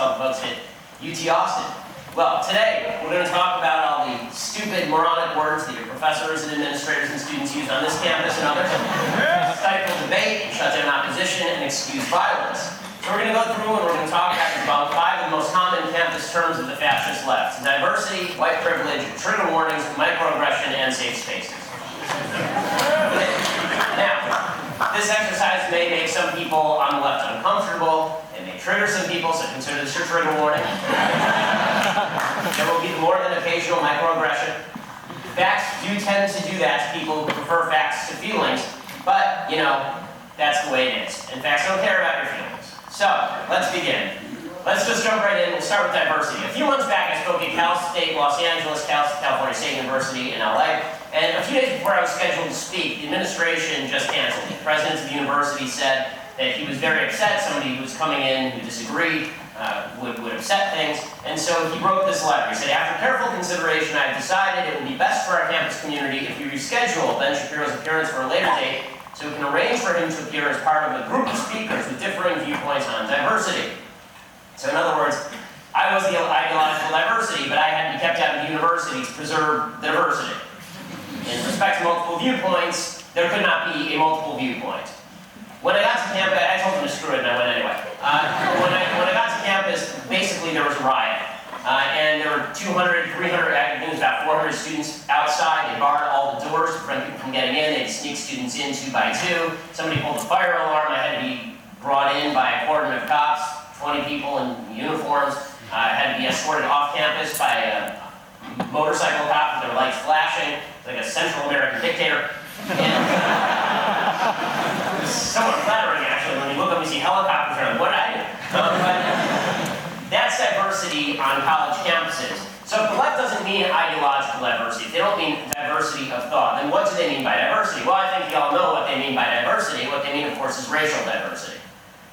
all the folks at UT Austin. Well, today we're going to talk about all the stupid, moronic words that your professors and administrators and students use on this campus and others. Stifle debate, shut down opposition, and excuse violence. So we're going to go through and we're going to talk about 5 of the most common campus terms of the fascist left: diversity, white privilege, trigger warnings, microaggression, and safe spaces. Now, this exercise may make some people on the left uncomfortable. It may trigger some people, so consider this your trigger warning. There will be more than occasional microaggression. Facts do tend to do that to people who prefer facts to feelings, but, you know, that's the way it is. And facts don't care about your feelings. So, let's begin. Let's just jump right in. We'll start with diversity. A few months back, I spoke at Cal State Los Angeles, California State University in LA, and a few days before I was scheduled to speak, the administration just canceled me. The president of the university said that he was very upset. Somebody who was coming in who disagreed would upset things, and so he wrote this letter. He said, "After careful consideration, I have decided it would be best for our campus community if we reschedule Ben Shapiro's appearance for a later date so we can arrange for him to appear as part of a group of speakers with differing viewpoints on diversity." So in other words, I was the ideological diversity, but I had to be kept out of the university to preserve the diversity. In respect to multiple viewpoints, there could not be a multiple viewpoint. When I got to campus, I told them to screw it and I went anyway. When I got to campus, basically there was a riot. And there were 200, 300, I think it was about 400 students outside. They barred all the doors to prevent people from getting in. They'd sneak students in 2 by 2. Somebody pulled the fire alarm. I had to be brought in by a cordon of cops, 20 people in uniforms. I had to be escorted off campus by a motorcycle cop with their lights flashing, like a Central American dictator. And it was somewhat flattering, actually. When you look up and see helicopters, you're like, what did I do? But that's diversity on college campuses. So if the left doesn't mean ideological diversity, if they don't mean diversity of thought, then what do they mean by diversity? Well, I think you all know what they mean by diversity. What they mean, of course, is racial diversity.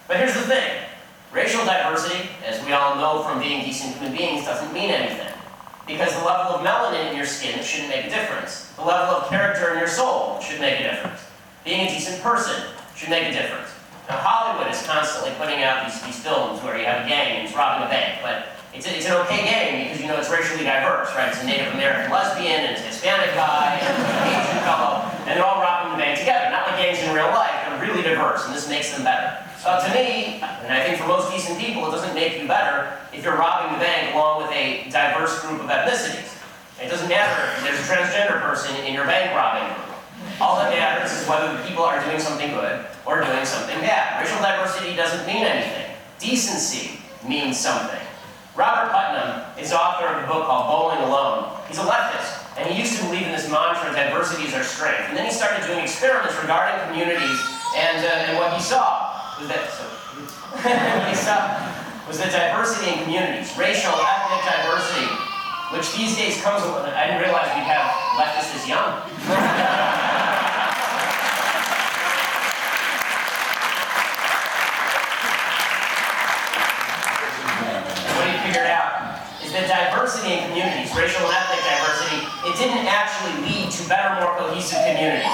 But here's the thing. Racial diversity, as we all know from being decent human beings, doesn't mean anything. Because the level of melanin in your skin shouldn't make a difference. The level of character in your soul should make a difference. Being a decent person should make a difference. Now, Hollywood is constantly putting out these films where you have a gang and it's robbing a bank, but it's an okay gang because you know it's racially diverse, right? It's a Native American lesbian, and it's a Hispanic guy, and it's an Asian fellow, and they're all robbing the bank together. Not like gangs in real life, they're really diverse, and this makes them better. To me, and I think for most decent people, it doesn't make you better if you're robbing the bank along with a diverse group of ethnicities. It doesn't matter if there's a transgender person in your bank robbing group. All that matters is whether the people are doing something good or doing something bad. Racial diversity doesn't mean anything. Decency means something. Robert Putnam is author of a book called Bowling Alone. He's a leftist, and he used to believe in this mantra, diversity is our strength. And then he started doing experiments regarding communities, and what he saw was that diversity in communities, racial, ethnic diversity, which these days comes with, I didn't realize we'd have leftists this young. What he figured out is that diversity in communities, racial and ethnic diversity, it didn't actually lead to better, more cohesive communities.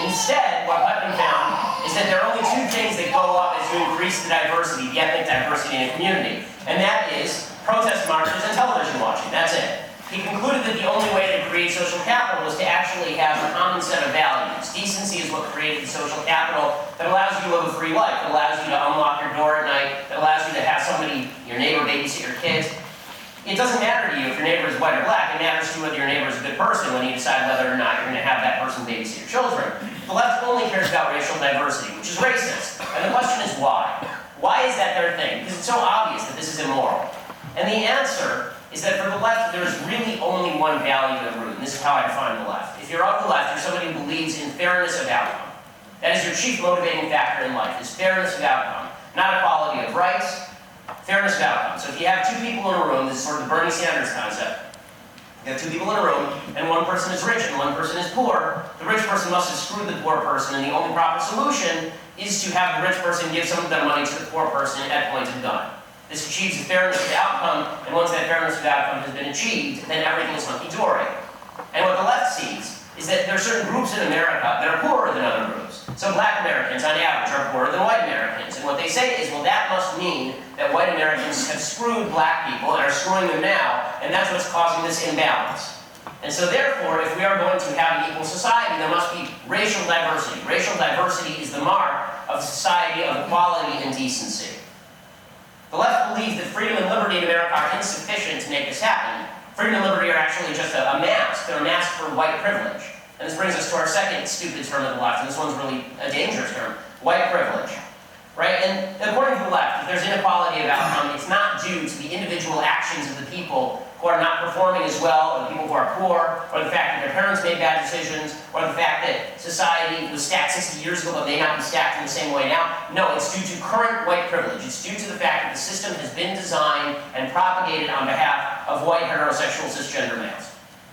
Instead, what Putnam found is that there are only 2 things that go up as you increase the diversity, the ethnic diversity in a community. And that is protest marches and television watching. That's it. He concluded that the only way to create social capital was to actually have a common set of values. Decency is what created the social capital that allows you to live a free life, that allows you to unlock your door at night, that allows you to have somebody, your neighbor, babysit your kids. It doesn't matter to you if your neighbor is white or black. It matters to you whether your neighbor is a good person when you decide whether or not you're going to have that person babysit your children. The left only cares about racial diversity, which is racist. And the question is why? Why is that their thing? Because it's so obvious that this is immoral. And the answer is that for the left, there's really only one value at root, and this is how I define the left. If you're of the left, you're somebody who believes in fairness of outcome. That is your chief motivating factor in life, is fairness of outcome. Not equality of rights, fairness of outcome. So if you have 2 people in a room, this is sort of the Bernie Sanders concept. You have 2 people in a room, and one person is rich and one person is poor. The rich person must have screwed the poor person, and the only proper solution is to have the rich person give some of their money to the poor person at point of gun. This achieves the fairness of outcome, and once that fairness of outcome has been achieved, then everything is hunky-dory. And what the left sees is that there are certain groups in America that are poorer than other groups. So black Americans, on average, are poorer than white Americans. And what they say is, well, that must mean that white Americans have screwed black people and are screwing them now, and that's what's causing this imbalance. And so therefore, if we are going to have an equal society, there must be racial diversity. Racial diversity is the mark of a society of equality and decency. The left believes that freedom and liberty in America are insufficient to make this happen. Freedom and liberty are actually just a mask. They're a mask for white privilege. And this brings us to our second stupid term of the left, and this one's really a dangerous term, white privilege. Right? And according to the left, if there's inequality of outcome, it's not due to the individual actions of the people who are not performing as well, or the people who are poor, or the fact that their parents made bad decisions, or the fact that society was stacked 60 years ago but may not be stacked in the same way now. No, it's due to current white privilege. It's due to the fact that the system has been designed and propagated on behalf of white heterosexual cisgender males.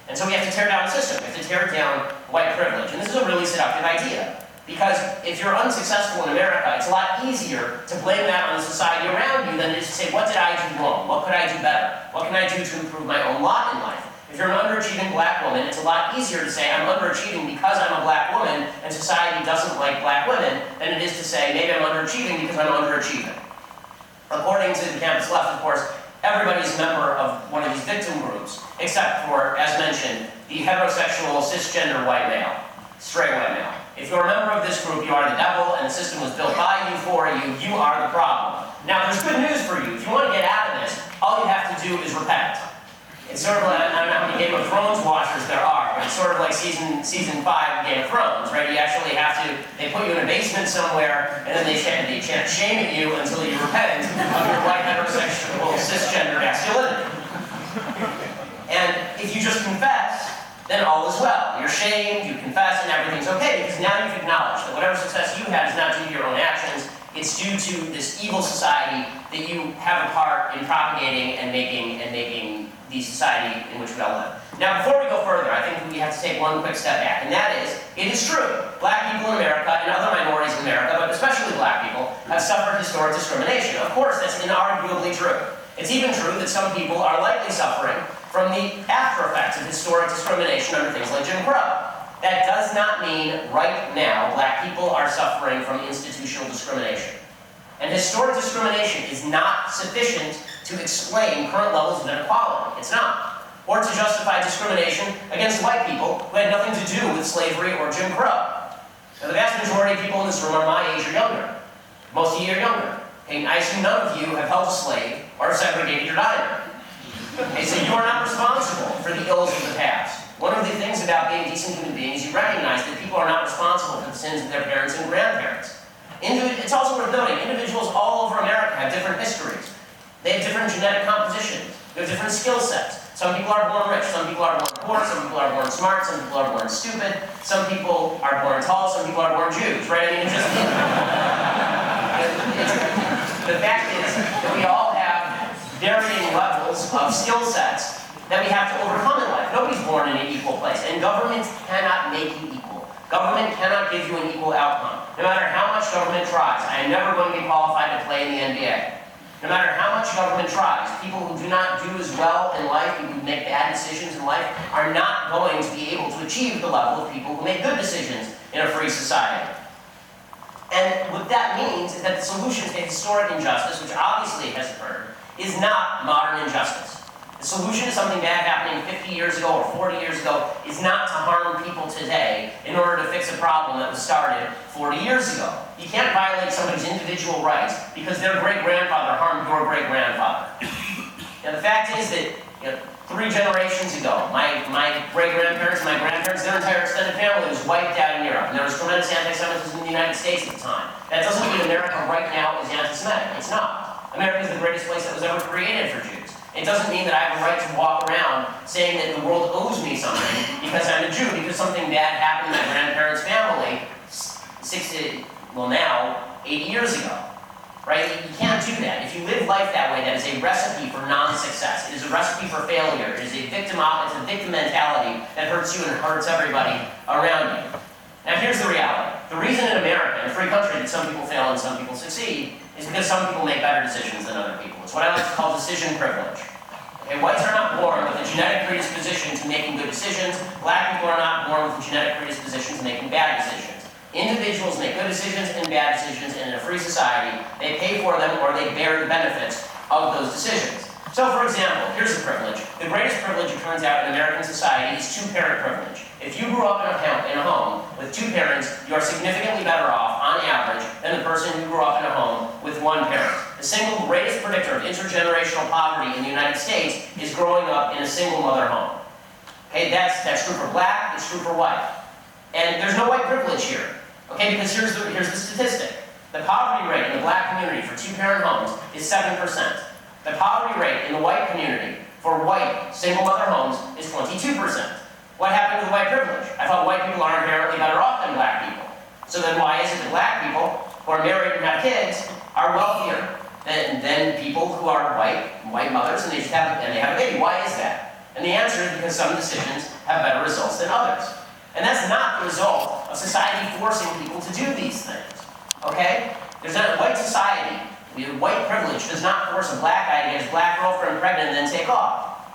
And so we have to tear down the system. We have to tear down white privilege. And this is a really seductive idea. Because if you're unsuccessful in America, it's a lot easier to blame that on the society around you than it is to say, what did I do wrong? What could I do better? What can I do to improve my own lot in life? If you're an underachieving black woman, it's a lot easier to say, I'm underachieving because I'm a black woman and society doesn't like black women, than it is to say, maybe I'm underachieving because I'm underachieving. According to the campus left, of course, everybody's a member of one of these victim groups, except for, as mentioned, the heterosexual cisgender white male, straight white male. If you're a member of this group, you are the devil, and the system was built by you, for you. You are the problem. Now, there's good news for you. If you want to get out of this, all you have to do is repent. It's sort of like, I don't know how many Game of Thrones watchers there are, but it's sort of like season 5 of Game of Thrones, right? You actually have to, they put you in a basement somewhere, and then they chant shame at you until you repent of your white heterosexual cisgender masculinity. And if you just confess, then all is well. You're shamed, you confess, and everything's okay, because now you've acknowledged that whatever success you had is not due to your own actions, it's due to this evil society that you have a part in propagating and making the society in which we all live. Now, before we go further, I think we have to take one quick step back, and that is, it is true, black people in America and other minorities in America, but especially black people, have suffered historic discrimination. Of course, that's inarguably true. It's even true that some people are likely suffering from the after effects of historic discrimination under things like Jim Crow. That does not mean right now black people are suffering from institutional discrimination. And historic discrimination is not sufficient to explain current levels of inequality. It's not. Or to justify discrimination against white people who had nothing to do with slavery or Jim Crow. Now, the vast majority of people in this room are my age or younger. Most of you are younger. And I assume none of you have held a slave or segregated your diner. Okay, so you are not responsible for the ills of the past. One of the things about being decent human beings, you recognize that people are not responsible for the sins of their parents and grandparents. It's also worth noting, individuals all over America have different histories. They have different genetic compositions. They have different skill sets. Some people are born rich, some people are born poor, some people are born smart, some people are born stupid, some people are born tall, some people are born Jews, right? I mean, it's just... the fact is that we all have varying levels of skill sets that we have to overcome in life. Nobody's born in an equal place, and government cannot make you equal. Government cannot give you an equal outcome. No matter how much government tries, I am never going to be qualified to play in the NBA. No matter how much government tries, people who do not do as well in life, who make bad decisions in life, are not going to be able to achieve the level of people who make good decisions in a free society. And what that means is that the solution to historic injustice, which obviously has occurred, is not modern injustice. The solution to something bad happening 50 years ago or 40 years ago is not to harm people today in order to fix a problem that was started 40 years ago. You can't violate somebody's individual rights because their great-grandfather harmed your great-grandfather. Now the fact is that 3 generations ago, my great-grandparents and my grandparents, their entire extended family was wiped out in Europe, and there was tremendous anti-Semitism in the United States at the time. That doesn't mean America right now is anti-Semitic. It's not. America is the greatest place that was ever created for Jews. It doesn't mean that I have a right to walk around saying that the world owes me something because I'm a Jew, because something bad happened in my grandparents' family 80 years ago. Right? You can't do that. If you live life that way, that is a recipe for non-success. It is a recipe for failure. It is a victim mentality that hurts you and hurts everybody around you. Now here's the reality. The reason in America, in a free country, that some people fail and some people succeed is because some people make better decisions than other people. It's what I like to call decision privilege. Okay, whites are not born with a genetic predisposition to making good decisions. Black people are not born with a genetic predisposition to making bad decisions. Individuals make good decisions and bad decisions, and in a free society, they pay for them or they bear the benefits of those decisions. So, for example, here's a privilege. The greatest privilege, it turns out, in American society is two-parent privilege. If you grew up in a home with two parents, you are significantly better off, on average, than the person who grew up in a home with one parent. The single greatest predictor of intergenerational poverty in the United States is growing up in a single-mother home. Okay, that's true for black, it's true for white. And there's no white privilege here. Okay, because here's the statistic. The poverty rate in the black community for two-parent homes is 7%. The poverty rate in the white community for white single-mother homes is 22%. What happened to the white privilege? I thought white people are inherently better off than black people. So then why is it that black people who are married and have kids are wealthier than people who are white mothers and they have a baby? Why is that? And the answer is because some decisions have better results than others. And that's not the result of society forcing people to do these things. Okay? There's not a white society. White privilege does not force a black guy to get his black girlfriend pregnant and then take off.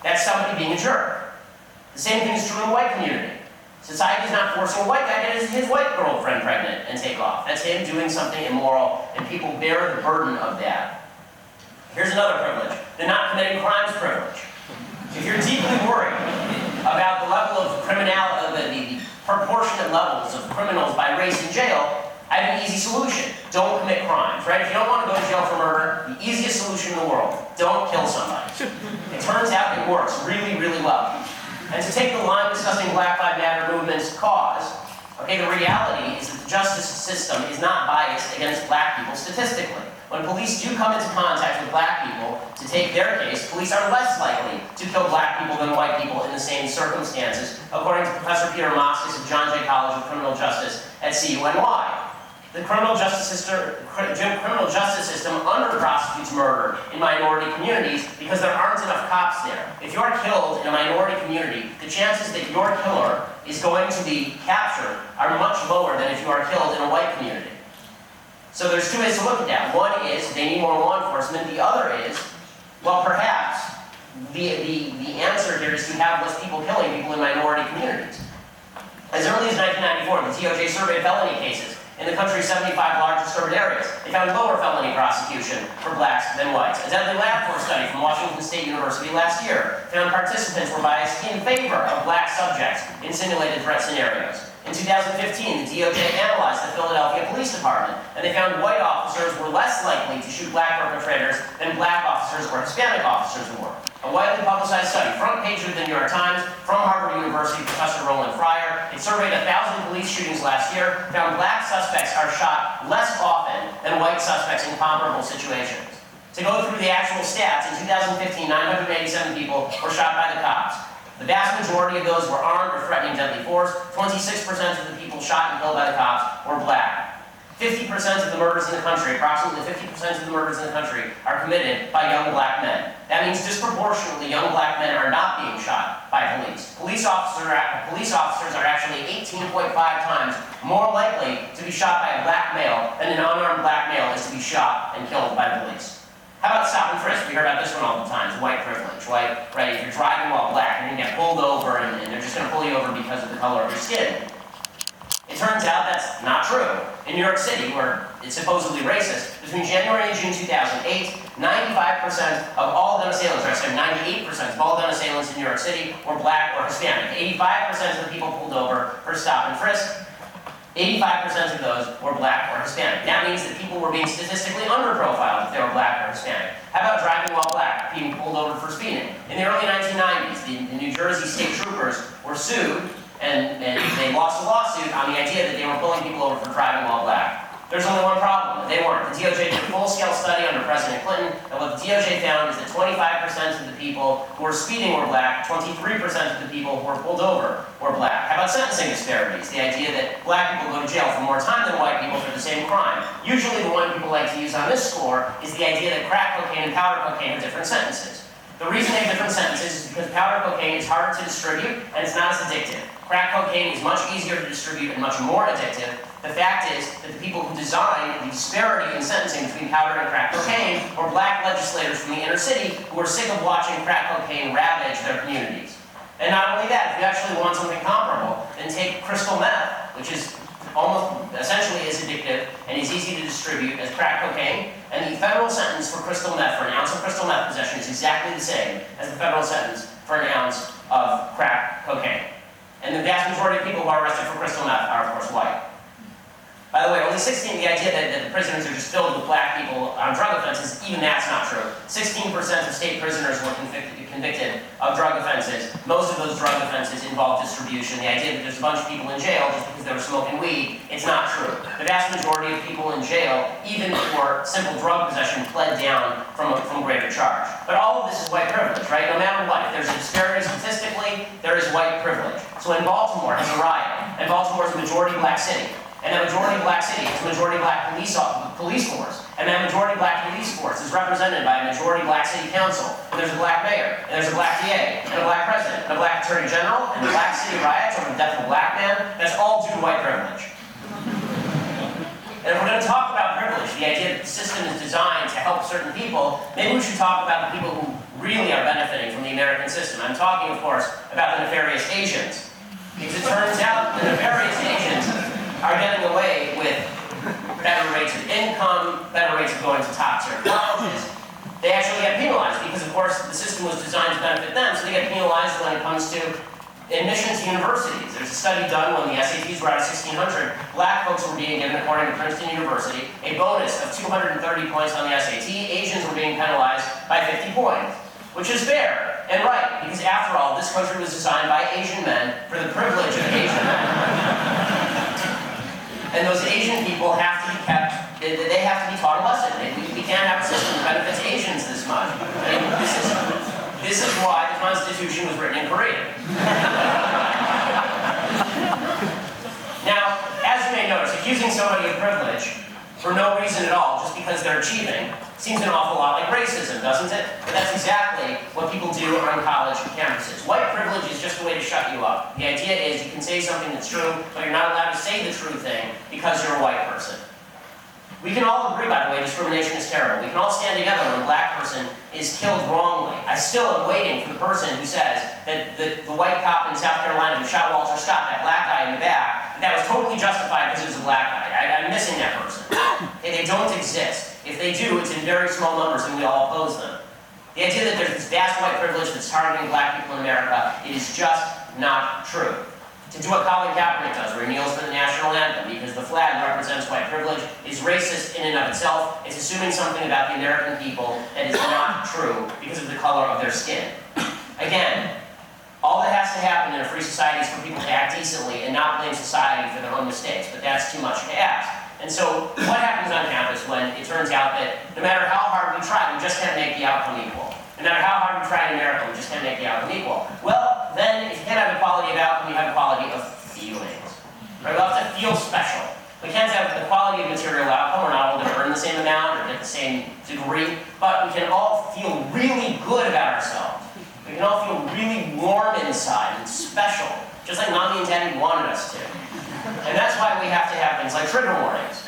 That's somebody being a jerk. The same thing is true in the white community. Society is not forcing a white guy to get his white girlfriend pregnant and take off. That's him doing something immoral, and people bear the burden of that. Here's another privilege. The not committing crimes privilege. If you're deeply worried about the level of criminality, the proportionate levels of criminals by race in jail, I have an easy solution. Don't commit crimes, right? If you don't want to go to jail for murder, the easiest solution in the world, don't kill somebody. It turns out it works really, really well. And to take the line discussing Black Lives Matter movement's cause, okay, the reality is that the justice system is not biased against black people statistically. When police do come into contact with black people to take their case, police are less likely to kill black people than white people in the same circumstances, according to Professor Peter Moskos of John Jay College of Criminal Justice at CUNY. The criminal justice system under-prosecutes murder in minority communities because there aren't enough cops there. If you're killed in a minority community, the chances that your killer is going to be captured are much lower than if you are killed in a white community. So there's two ways to look at that. One is they need more law enforcement. The other is, well, perhaps the answer here is to have less people killing people in minority communities. As early as 1994, the DOJ surveyed felony cases in the country's 75 largest urban areas. They found lower felony prosecution for blacks than whites. A deadly lab force study from Washington State University last year found participants were biased in favor of black subjects in simulated threat scenarios. In 2015, the DOJ analyzed the Philadelphia Police Department, and they found white officers were less likely to shoot black perpetrators than black officers or Hispanic officers were. A widely publicized study, front page of the New York Times, from Harvard University Professor Roland Fryer. It surveyed 1,000 police shootings last year, found black suspects are shot less often than white suspects in comparable situations. To go through the actual stats, in 2015, 987 people were shot by the cops. The vast majority of those were armed or threatening deadly force. 26% of the people shot and killed by the cops were black. 50% of the murders in the country, approximately 50% of the murders in the country, are committed by young black men. That means disproportionately young black men are not being shot by police. Police officers are actually 18.5 times more likely to be shot by a black male than an unarmed black male is to be shot and killed by police. How about stop and frisk? We hear about this one all the time. It's white privilege, right? If you're driving while black, you're going to get pulled over, and they're just going to pull you over because of the color of your skin. It turns out that's not true. In New York City, where it's supposedly racist, between January and June 2008, 95% of all gun assailants, or sorry, 98% of all gun assailants in New York City were black or Hispanic. 85% of the people pulled over for stop and frisk, 85% of those were black or Hispanic. That means that people were being statistically underprofiled if they were black or Hispanic. How about driving while black, being pulled over for speeding? In the early 1990s, the New Jersey state troopers were sued, and they lost a lawsuit on the idea that they were pulling people over for driving while black. There's only one problem. They weren't. The DOJ did a full-scale study under President Clinton, and what the DOJ found is that 25% of the people who were speeding were black, 23% of the people who were pulled over were black. How about sentencing disparities? The idea that black people go to jail for more time than white people for the same crime. Usually the one people like to use on this score is the idea that crack cocaine and powder cocaine have different sentences. The reason they have different sentences is because powder cocaine is harder to distribute and it's not as addictive. Crack cocaine is much easier to distribute and much more addictive. The fact is that the people who designed the disparity in sentencing between powder and crack cocaine were black legislators from the inner city who are sick of watching crack cocaine ravage their communities. And not only that, if you actually want something comparable, then take crystal meth, which is almost essentially as addictive and is easy to distribute as crack cocaine. And the federal sentence for crystal meth, for an ounce of crystal meth possession, is exactly the same as the federal sentence for an ounce of crack cocaine. And the vast majority of people who are arrested for crystal meth are, of course, white. By the way, only 16, the idea that the prisons are just filled with black people on drug offenses, even that's not true. 16% of state prisoners were convicted of drug offenses. Most of those drug offenses involve distribution. The idea that there's a bunch of people in jail just because they were smoking weed, it's not true. The vast majority of people in jail, even for simple drug possession, pled down from greater charge. But all of this is white privilege, right? No matter what, if there's a disparity statistically, there is white privilege. So when Baltimore has a riot, and Baltimore is a majority black city, and that majority black city is a majority black police force. And that majority black police force is represented by a majority black city council. And there's a black mayor, and there's a black DA, and a black president, and a black attorney general, and the black city riots over the death of a black man. That's all due to white privilege. And if we're going to talk about privilege, the idea that the system is designed to help certain people, maybe we should talk about the people who really are benefiting from the American system. I'm talking, of course, about the nefarious Asians. Because it turns out the nefarious Asians are getting away with better rates of income, better rates of going to top-tier colleges. They actually get penalized because, of course, the system was designed to benefit them, so they get penalized when it comes to admission to universities. There's a study done when the SATs were out of 1600. Black folks were being given, according to Princeton University, a bonus of 230 points on the SAT. Asians were being penalized by 50 points, which is fair and right, because after all, this country was designed by Asian men for the privilege of Asian men. And those Asian people have to be kept, they have to be taught a lesson. We can't have a system that benefits Asians this much. I mean, this is why the Constitution was written in Korean. Now, as you may notice, accusing somebody of privilege for no reason at all, just because they're achieving, seems an awful lot like racism, doesn't it? But that's exactly what people do on college campuses. White privilege is just a way to shut you up. The idea is you can say something that's true, but you're not allowed to say the true thing because you're a white person. We can all agree, by the way, discrimination is terrible. We can all stand together when a black person is killed wrongly. I still am waiting for the person who says that the white cop in South Carolina who shot Walter Scott, that black guy in the back, that was totally justified because it was a black guy. I'm missing that person. They don't exist. If they do, it's in very small numbers and we all oppose them. The idea that there's this vast white privilege that's targeting black people in America is just not true. To do what Colin Kaepernick does, where he kneels for the national anthem because the flag represents white privilege, is racist in and of itself. It's assuming something about the American people that is not true because of the color of their skin. Again, all that has to happen in a free society is for people to act decently and not blame society for their own mistakes, but that's too much to ask. And so, what happens on campus when it turns out that no matter how hard we try, we just can't make the outcome equal? No matter how hard we try in America, we just can't make the outcome equal. Well, then, if you can't have equality of outcome, you have equality of feelings. Right? We have to feel special. We can't have the quality of material outcome. We're not all going to earn the same amount or get the same degree, but we can all feel really good about ourselves. We can all feel really warm inside and special, just like Mommy and Daddy wanted us to. And that's why we have to have things like trigger warnings.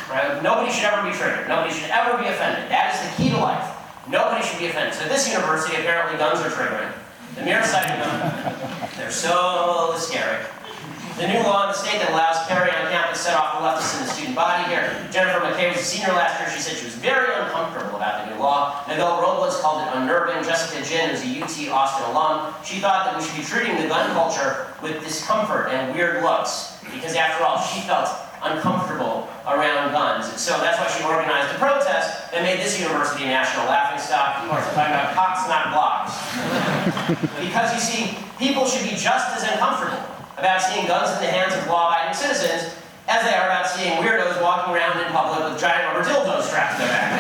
Right? Nobody should ever be triggered. Nobody should ever be offended. That is the key to life. Nobody should be offended. So this university, apparently guns are triggering. The mere sight of them, they're so scary. The new law in the state that allows carry on campus set off the leftists in the student body here. Jennifer McKay was a senior last year. She said she was very uncomfortable about the new law. Miguel Robles called it unnerving. Jessica Jin, who's a UT Austin alum, she thought that we should be treating the gun culture with discomfort and weird looks, because after all, she felt uncomfortable around guns. So that's why she organized a protest that made this university a national laughingstock. People are talking about cocks, not blocks. Because you see, people should be just as uncomfortable about seeing guns in the hands of law-abiding citizens as they are about seeing weirdos walking around in public with giant rubber dildos strapped to their back.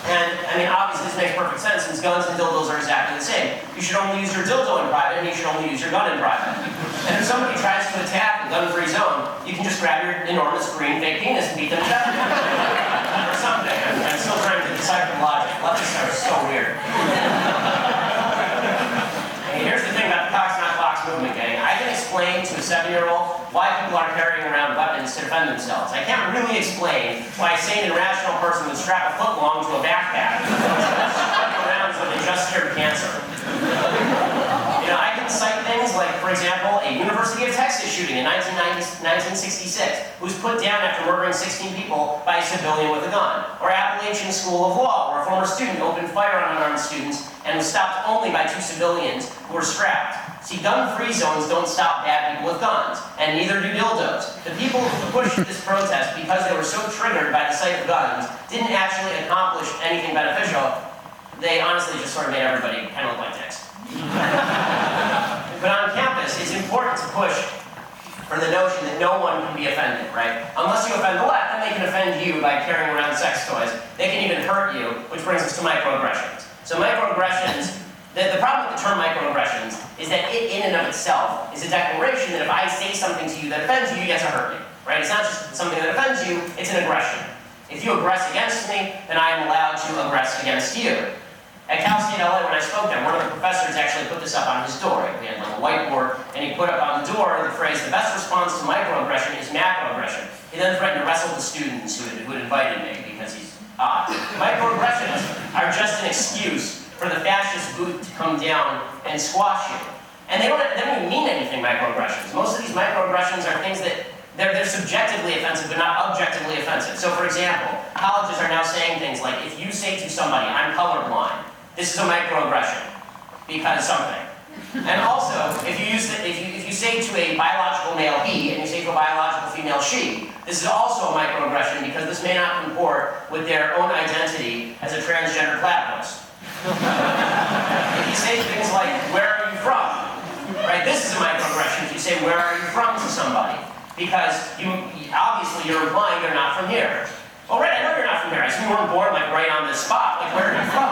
And, I mean, obviously this makes perfect sense since guns and dildos are exactly the same. You should only use your dildo in private and you should only use your gun in private. And if somebody tries to attack the gun-free zone, you can just grab your enormous green fake penis and beat them to death. Or something. I'm still trying to decipher the logic. Leftists are so weird. Here's the thing about the Cox Not Blocks movement, gang. I can explain to a 7-year-old why people are carrying around weapons to defend themselves. I can't really explain why a sane and rational person would strap a foot long to a backpack answer. I can cite things like, for example, a University of Texas shooting in 1966, who was put down after murdering 16 people by a civilian with a gun. Or Appalachian School of Law, where a former student opened fire on unarmed students and was stopped only by 2 civilians who were strapped. See, gun-free zones don't stop bad people with guns, and neither do dildos. The people who pushed this protest because they were so triggered by the sight of guns didn't actually accomplish anything beneficial. They honestly just sort of made everybody kind of look like dicks. But on campus, it's important to push for the notion that no one can be offended, right? Unless you offend the left, then they can offend you by carrying around sex toys. They can even hurt you, which brings us to microaggressions. So microaggressions, the problem with the term microaggressions is that it in and of itself is a declaration that if I say something to you that offends you, you get to hurt me, right? It's not just something that offends you, it's an aggression. If you aggress against me, then I am allowed to aggress against you. At Cal State LA, when I spoke there, one of the professors actually put this up on his door. He had like a whiteboard, and he put up on the door the phrase, "The best response to microaggression is macroaggression." He then threatened to wrestle the students who had invited me because he's odd. Microaggressions are just an excuse for the fascist boot to come down and squash you. And they don't even mean anything, microaggressions. Most of these microaggressions are things that they're subjectively offensive, but not objectively offensive. So for example, colleges are now saying things like, if you say to somebody, "I'm colorblind," this is a microaggression, because something. And also, if you say to a biological male he, and you say to a biological female she, this is also a microaggression because this may not comport with their own identity as a transgender platypus. If you say things like, "Where are you from?" right? This is a microaggression if you say, "Where are you from?" to somebody, because obviously you're implying they're not from here. Oh, right, I know you're not from here. I assume you weren't born like right on this spot. Like, where are you from?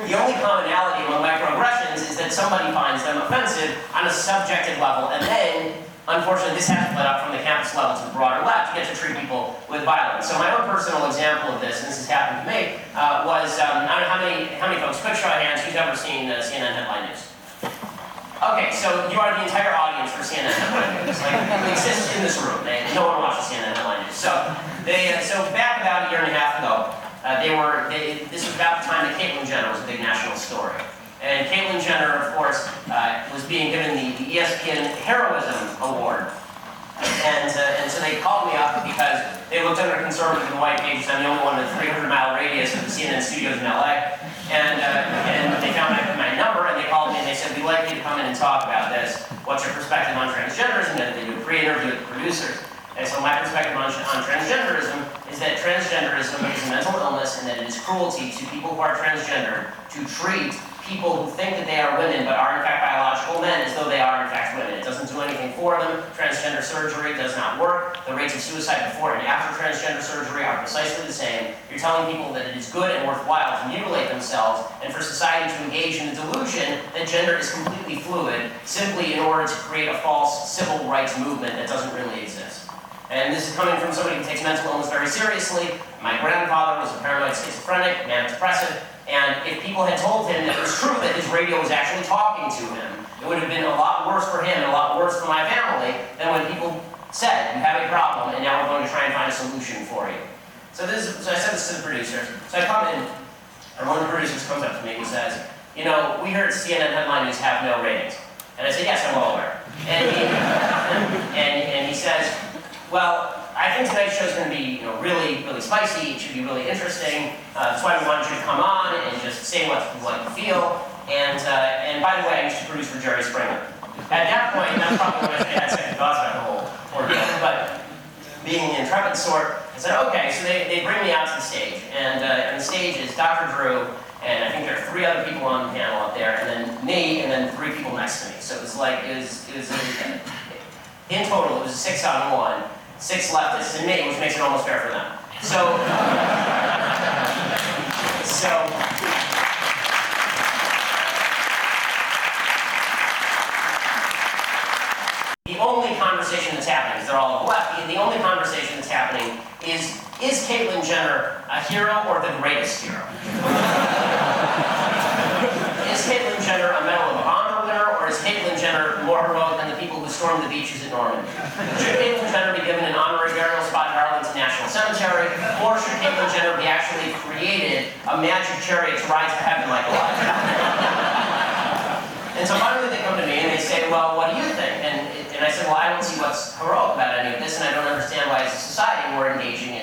The only commonality among microaggressions is that somebody finds them offensive on a subjective level, and then, unfortunately, this has bled up from the campus level to the broader left to get to treat people with violence. So my own personal example of this, and this has happened to me, was, I don't know how many folks, quick show of hands, who's ever seen CNN headline news? Okay, so you are the entire audience for CNN headline news. Like, it exists in this room. No one watches CNN headline news. So back about a year and a half ago, this was about the time that Caitlyn Jenner was a big national story. And Caitlyn Jenner, of course, was being given the ESPN Heroism Award. And so they called me up because they looked under conservative and white pages. I'm the only one in a 300-mile radius of the CNN studios in LA. And they found my number, and they called me and they said, "We'd like you to come in and talk about this. What's your perspective on transgenderism?" And they do a pre-interview with the producers. And so my perspective on transgenderism is that transgenderism is a mental illness and that it is cruelty to people who are transgender to treat people who think that they are women but are in fact biological men as though they are in fact women. It doesn't do anything for them. Transgender surgery does not work. The rates of suicide before and after transgender surgery are precisely the same. You're telling people that it is good and worthwhile to mutilate themselves and for society to engage in the delusion that gender is completely fluid simply in order to create a false civil rights movement that doesn't really exist. And this is coming from somebody who takes mental illness very seriously. My grandfather was a paranoid schizophrenic, manic depressive, and if people had told him that it was true that his radio was actually talking to him, it would have been a lot worse for him and a lot worse for my family than when people said, "You have a problem, and now we're going to try and find a solution for you." So I said this to the producers. So I come in, and one of the producers comes up to me and says, "You know, we heard CNN headline news have no ratings." And I said, "Yes, I'm well aware." And he says, "Well, I think tonight's show is going to be, really, really spicy. It should be really interesting. That's why we wanted you to come on and just say what you feel. And by the way, I used to produce for Jerry Springer." At that point, that's probably when I had second thoughts about the whole ordeal. But being the intrepid sort, I said, "Okay." So they bring me out to the stage, and the stage is Dr. Drew, and I think there are 3 other people on the panel up there, and then me, and then 3 people next to me. So it was in total, it was a 6-on-1. 6 leftists and me, which makes it almost fair for them. So the only conversation that's happening, because they're all on the left, the only conversation that's happening is Caitlyn Jenner a hero or the greatest hero? Is Caitlyn Jenner a Medal of Honor winner, or is Caitlyn Jenner more heroic than the people who stormed the beaches at Normandy? Should Caitlyn Jenner be given an honorary burial spot at Arlington National Cemetery, or should Caitlyn Jenner be actually created a magic chariot to ride to heaven like Elijah. And so finally they come to me and they say, well, what do you think? And I said, well, I don't see what's heroic about any of this, and I don't understand why as a society we're engaging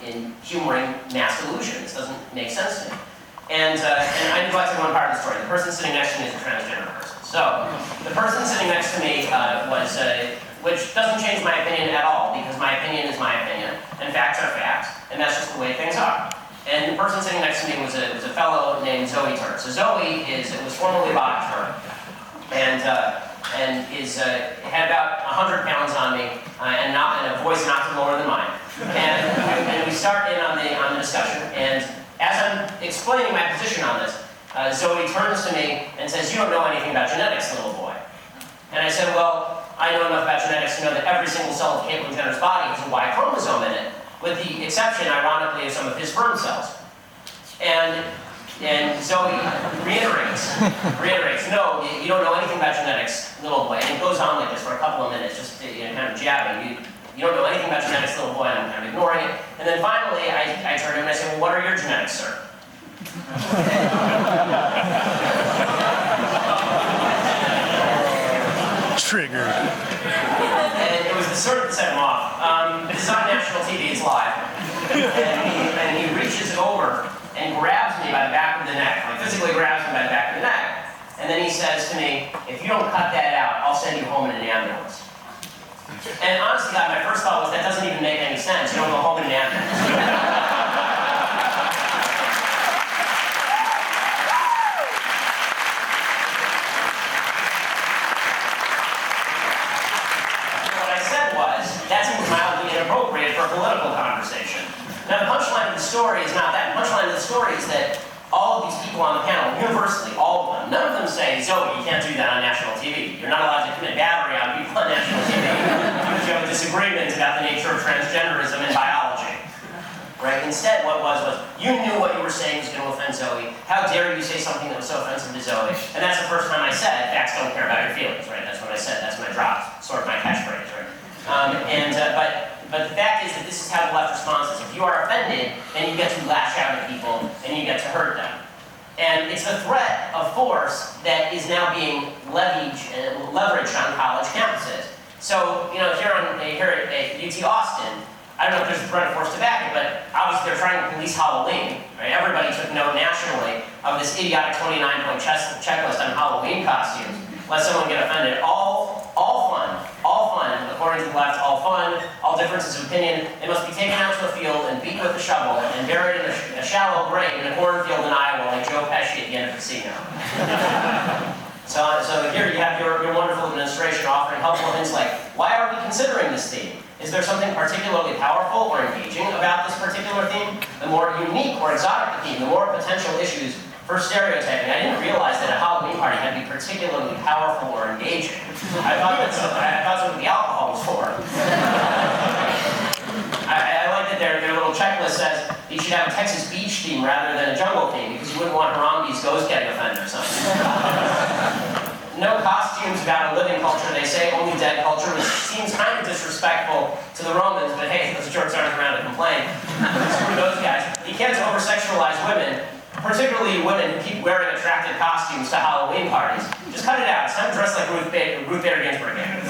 in humoring mass delusion. This doesn't make sense to me. And I neglected one part of the story. The person sitting next to me is a transgender person. So the person sitting next to me which doesn't change my opinion at all, because my opinion is my opinion, and facts are facts, and that's just the way things are. And the person sitting next to me was a fellow named Zoe Turk. So Zoe was formerly a body term, and had about 100 pounds on me, and a voice not lower than mine. And we start in on the discussion, and as I'm explaining my position on this, Zoe turns to me and says, "You don't know anything about genetics, little boy." And I said, "Well, I know enough about genetics to know that every single cell of Caitlyn Jenner's body has a Y chromosome in it, with the exception, ironically, of some of his sperm cells." And Zoe reiterates, "No, you don't know anything about genetics, little boy." And it goes on like this for a couple of minutes, just kind of jabbing. You don't know anything about genetics, little boy, and I'm kind of ignoring it. And then finally, I turn to him and I say, "Well, what are your genetics, sir?" Triggered. And it was the sort that set him off. This is on national TV, it's live. And he reaches over and grabs me by the back of the neck, like physically grabs me by the back of the neck. And then he says to me, "If you don't cut that out, I'll send you home in an ambulance." And honestly, God, my first thought was, that doesn't even make any sense. You don't go home in an ambulance. That seems mildly inappropriate for a political conversation. Now, the punchline of the story is not that. The punchline of the story is that all of these people on the panel, universally, all of them, none of them say, "Zoe, you can't do that on national TV. You're not allowed to commit battery on people on national TV because you have a disagreement about the nature of transgenderism in biology." Right? Instead, what was, you knew what you were saying was going to offend Zoe. How dare you say something that was so offensive to Zoe? And that's the first time I said, "Facts don't care about your feelings," right? That's what I said. That's my drop, sort of my catchphrase, right? But the fact is that this is how the left responds. If you are offended, then you get to lash out at people and you get to hurt them. And it's the threat of force that is now being leveraged on college campuses. So, here at UT Austin, I don't know if there's a threat of force to back it, but obviously they're trying to police Halloween. Right? Everybody took note nationally of this idiotic 29-point checklist on Halloween costumes. Let someone get offended. All fun, according to the left, all fun, all differences of opinion. They must be taken out to a field and beat with a shovel and buried in a shallow grave in a cornfield in Iowa like Joe Pesci at the end of Casino. So here you have your wonderful administration offering helpful hints like, why are we considering this theme? Is there something particularly powerful or engaging about this particular theme? The more unique or exotic the theme, the more potential issues for stereotyping. I didn't realize that a Halloween party had to be particularly powerful or engaging. I thought that's what the alcohol was for. I like that their little checklist says you should have a Texas beach theme rather than a jungle theme because you wouldn't want Harambe's ghost getting offended or something. No costumes about a living culture, they say, only dead culture, which seems kind of disrespectful to the Romans, but hey, those jerks aren't around to complain. Screw those guys. You can't over-sexualize women, particularly women who keep wearing attractive costumes to Halloween parties. Just cut it out. It's time to dress like Ruth Bader Ginsburg again.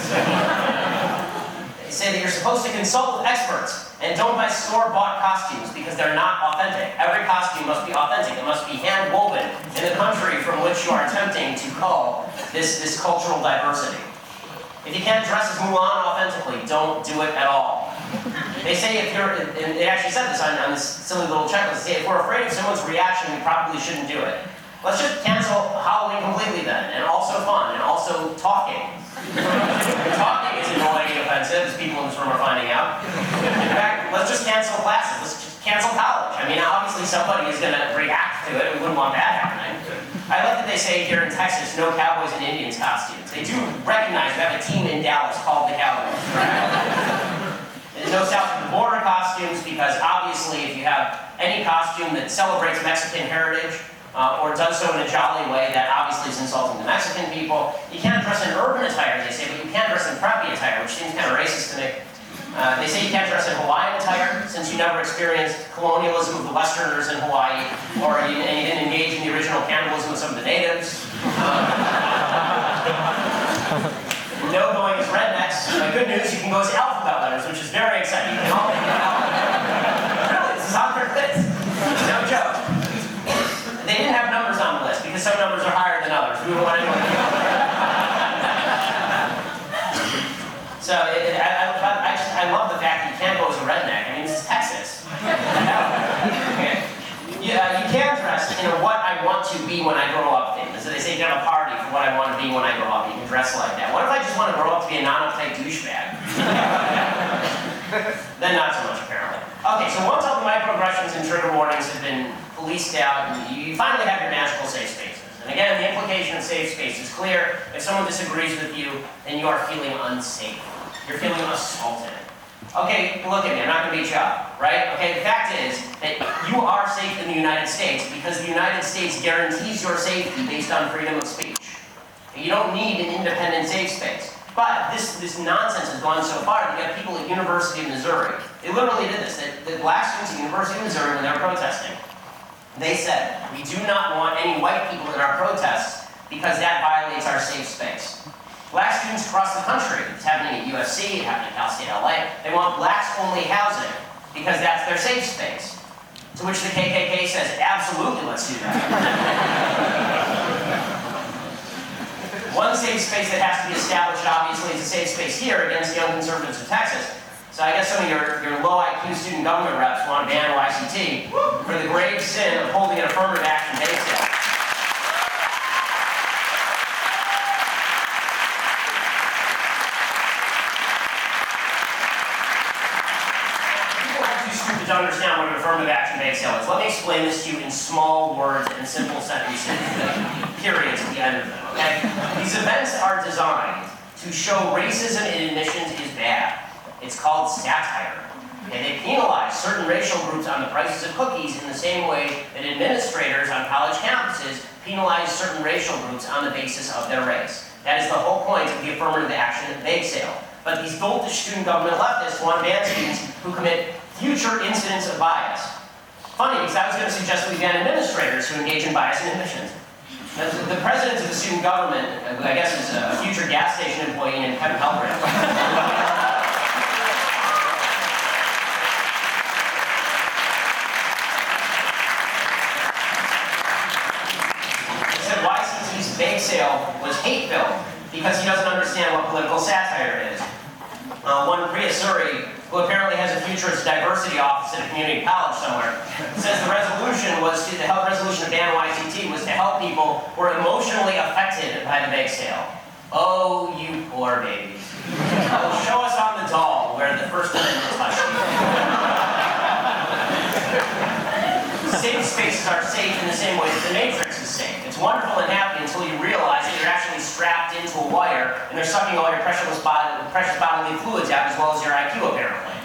They say that you're supposed to consult with experts and don't buy store-bought costumes because they're not authentic. Every costume must be authentic. It must be hand-woven in the country from which you are attempting to cull this cultural diversity. If you can't dress as Mulan authentically, don't do it at all. They say and they actually said this on this silly little checklist, they say if we're afraid of someone's reaction, we probably shouldn't do it. Let's just cancel Halloween completely then, and also fun, and also talking. Talking is annoying and offensive, as people in this room are finding out. In fact, let's just cancel classes, let's just cancel college. I mean, obviously somebody is going to react to it, we wouldn't want that happening. I like that they say here in Texas, no Cowboys and Indians costumes. They do recognize we have a team in Dallas called the Cowboys. There's no south of the border costumes because obviously if you have any costume that celebrates Mexican heritage or does so in a jolly way, that obviously is insulting the Mexican people. You can't dress in urban attire, they say, but you can dress in preppy attire, which seems kind of racist to me. They say you can't dress in Hawaiian attire since you never experienced colonialism of the Westerners in Hawaii, and you didn't engage in the original cannibalism of some of the natives. No going as rednecks. Good news, you can go as alphabet letters, which is very exciting. You can all make it alphabet. Really, this is on their list. No joke. They didn't have numbers on the list because some numbers are higher than others. We don't want anyone to know. So I love the fact that you can't go as a redneck. I mean, this is Texas. Okay. Yeah, you can dress in a what I want to be when I grow up thing. So they say you can have a party for what I want to be when I grow up. You can dress like that. What if I just want to grow up to be a non-uptight douchebag? Then not so much, apparently. Okay, so once all the microaggressions and trigger warnings have been policed out, you finally have your magical safe spaces. And again, the implication of safe space is clear. If someone disagrees with you, then you are feeling unsafe. You're feeling assaulted. Okay, look at me, I'm not going to beat you up, right? Okay, the fact is that you are safe in the United States because the United States guarantees your safety based on freedom of speech. You don't need an independent safe space. But this nonsense has gone so far that you have people at University of Missouri. They literally did this. The black students at University of Missouri, when they were protesting, they said, we do not want any white people in our protests because that violates our safe space. Black students across the country, it's happening at USC, it's happening at Cal State LA, they want blacks-only housing because that's their safe space. To which the KKK says, absolutely, let's do that. One safe space that has to be established, obviously, is a safe space here against young conservatives of Texas. So I guess some of your low IQ student government reps want to ban YCT for the grave sin of holding an affirmative action base bill. To understand what an affirmative action bake sale is. Let me explain this to you in small words and simple sentences, periods at the end of them, okay? These events are designed to show racism in admissions is bad. It's called satire. Okay? They penalize certain racial groups on the prices of cookies in the same way that administrators on college campuses penalize certain racial groups on the basis of their race. That is the whole point of the affirmative action bake sale. But these doltish student government leftists want to ban students who commit future incidents of bias. Funny, because I was going to suggest we ban administrators who engage in bias in admissions. The president of the student government, I guess, is a future gas station employee named Kevin Halbrand. He said YCT's bake sale was hate-filled because he doesn't understand what political satire is. One Priya Suri, who apparently has a futurist diversity office at a community college somewhere, says the resolution of ban YCT was to help people who are emotionally affected by the bake sale. Oh, you poor babies. Show us on the doll where the First Amendment touched you. Safe spaces are safe in the same way that the Matrix is safe. It's wonderful and happy until you realize that you're actually strapped into a wire and they're sucking all your precious bodily fluids out as well as your IQ, apparently.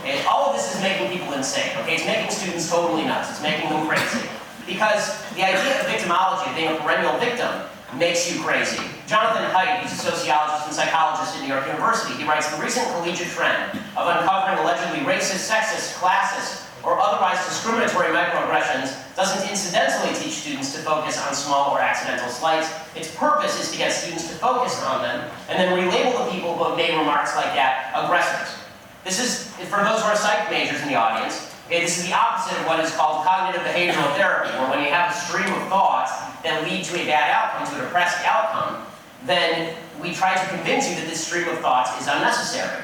And all of this is making people insane, okay? It's making students totally nuts. It's making them crazy. Because the idea of victimology, of being a perennial victim, makes you crazy. Jonathan Haidt, who's a sociologist and psychologist at New York University, he writes, the recent collegiate trend of uncovering allegedly racist, sexist, classist, or otherwise discriminatory microaggressions doesn't incidentally teach students to focus on small or accidental slights. Its purpose is to get students to focus on them and then relabel the people who have made remarks like that aggressors. This is, for those who are psych majors in the audience, okay, this is the opposite of what is called cognitive behavioral therapy, where when you have a stream of thoughts that lead to a bad outcome, to a depressed outcome, then we try to convince you that this stream of thoughts is unnecessary.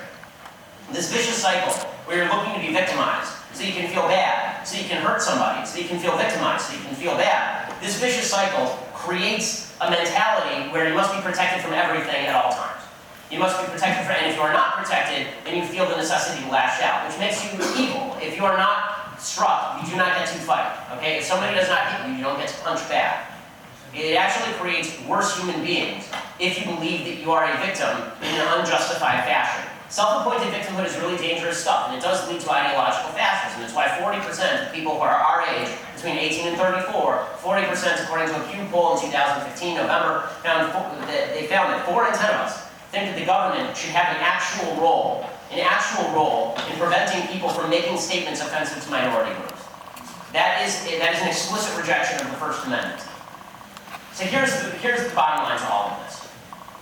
This vicious cycle where you're looking to be victimized, so you can feel bad, so you can hurt somebody, so you can feel victimized, so you can feel bad. This vicious cycle creates a mentality where you must be protected from everything at all times. You must be protected from, and if you are not protected, then you feel the necessity to lash out, which makes you evil. If you are not struck, you do not get to fight, okay? If somebody does not hit you, you don't get to punch back. It actually creates worse human beings if you believe that you are a victim in an unjustified fashion. Self-appointed victimhood is really dangerous stuff, and it does lead to ideological fascism. It's why 40% of people who are our age, between 18 and 34, 40% according to a Pew poll in 2015, November, they found that 4 in 10 of us think that the government should have an actual role an actual role in preventing people from making statements offensive to minority groups. That is an explicit rejection of the First Amendment. So here's the bottom line to all of this.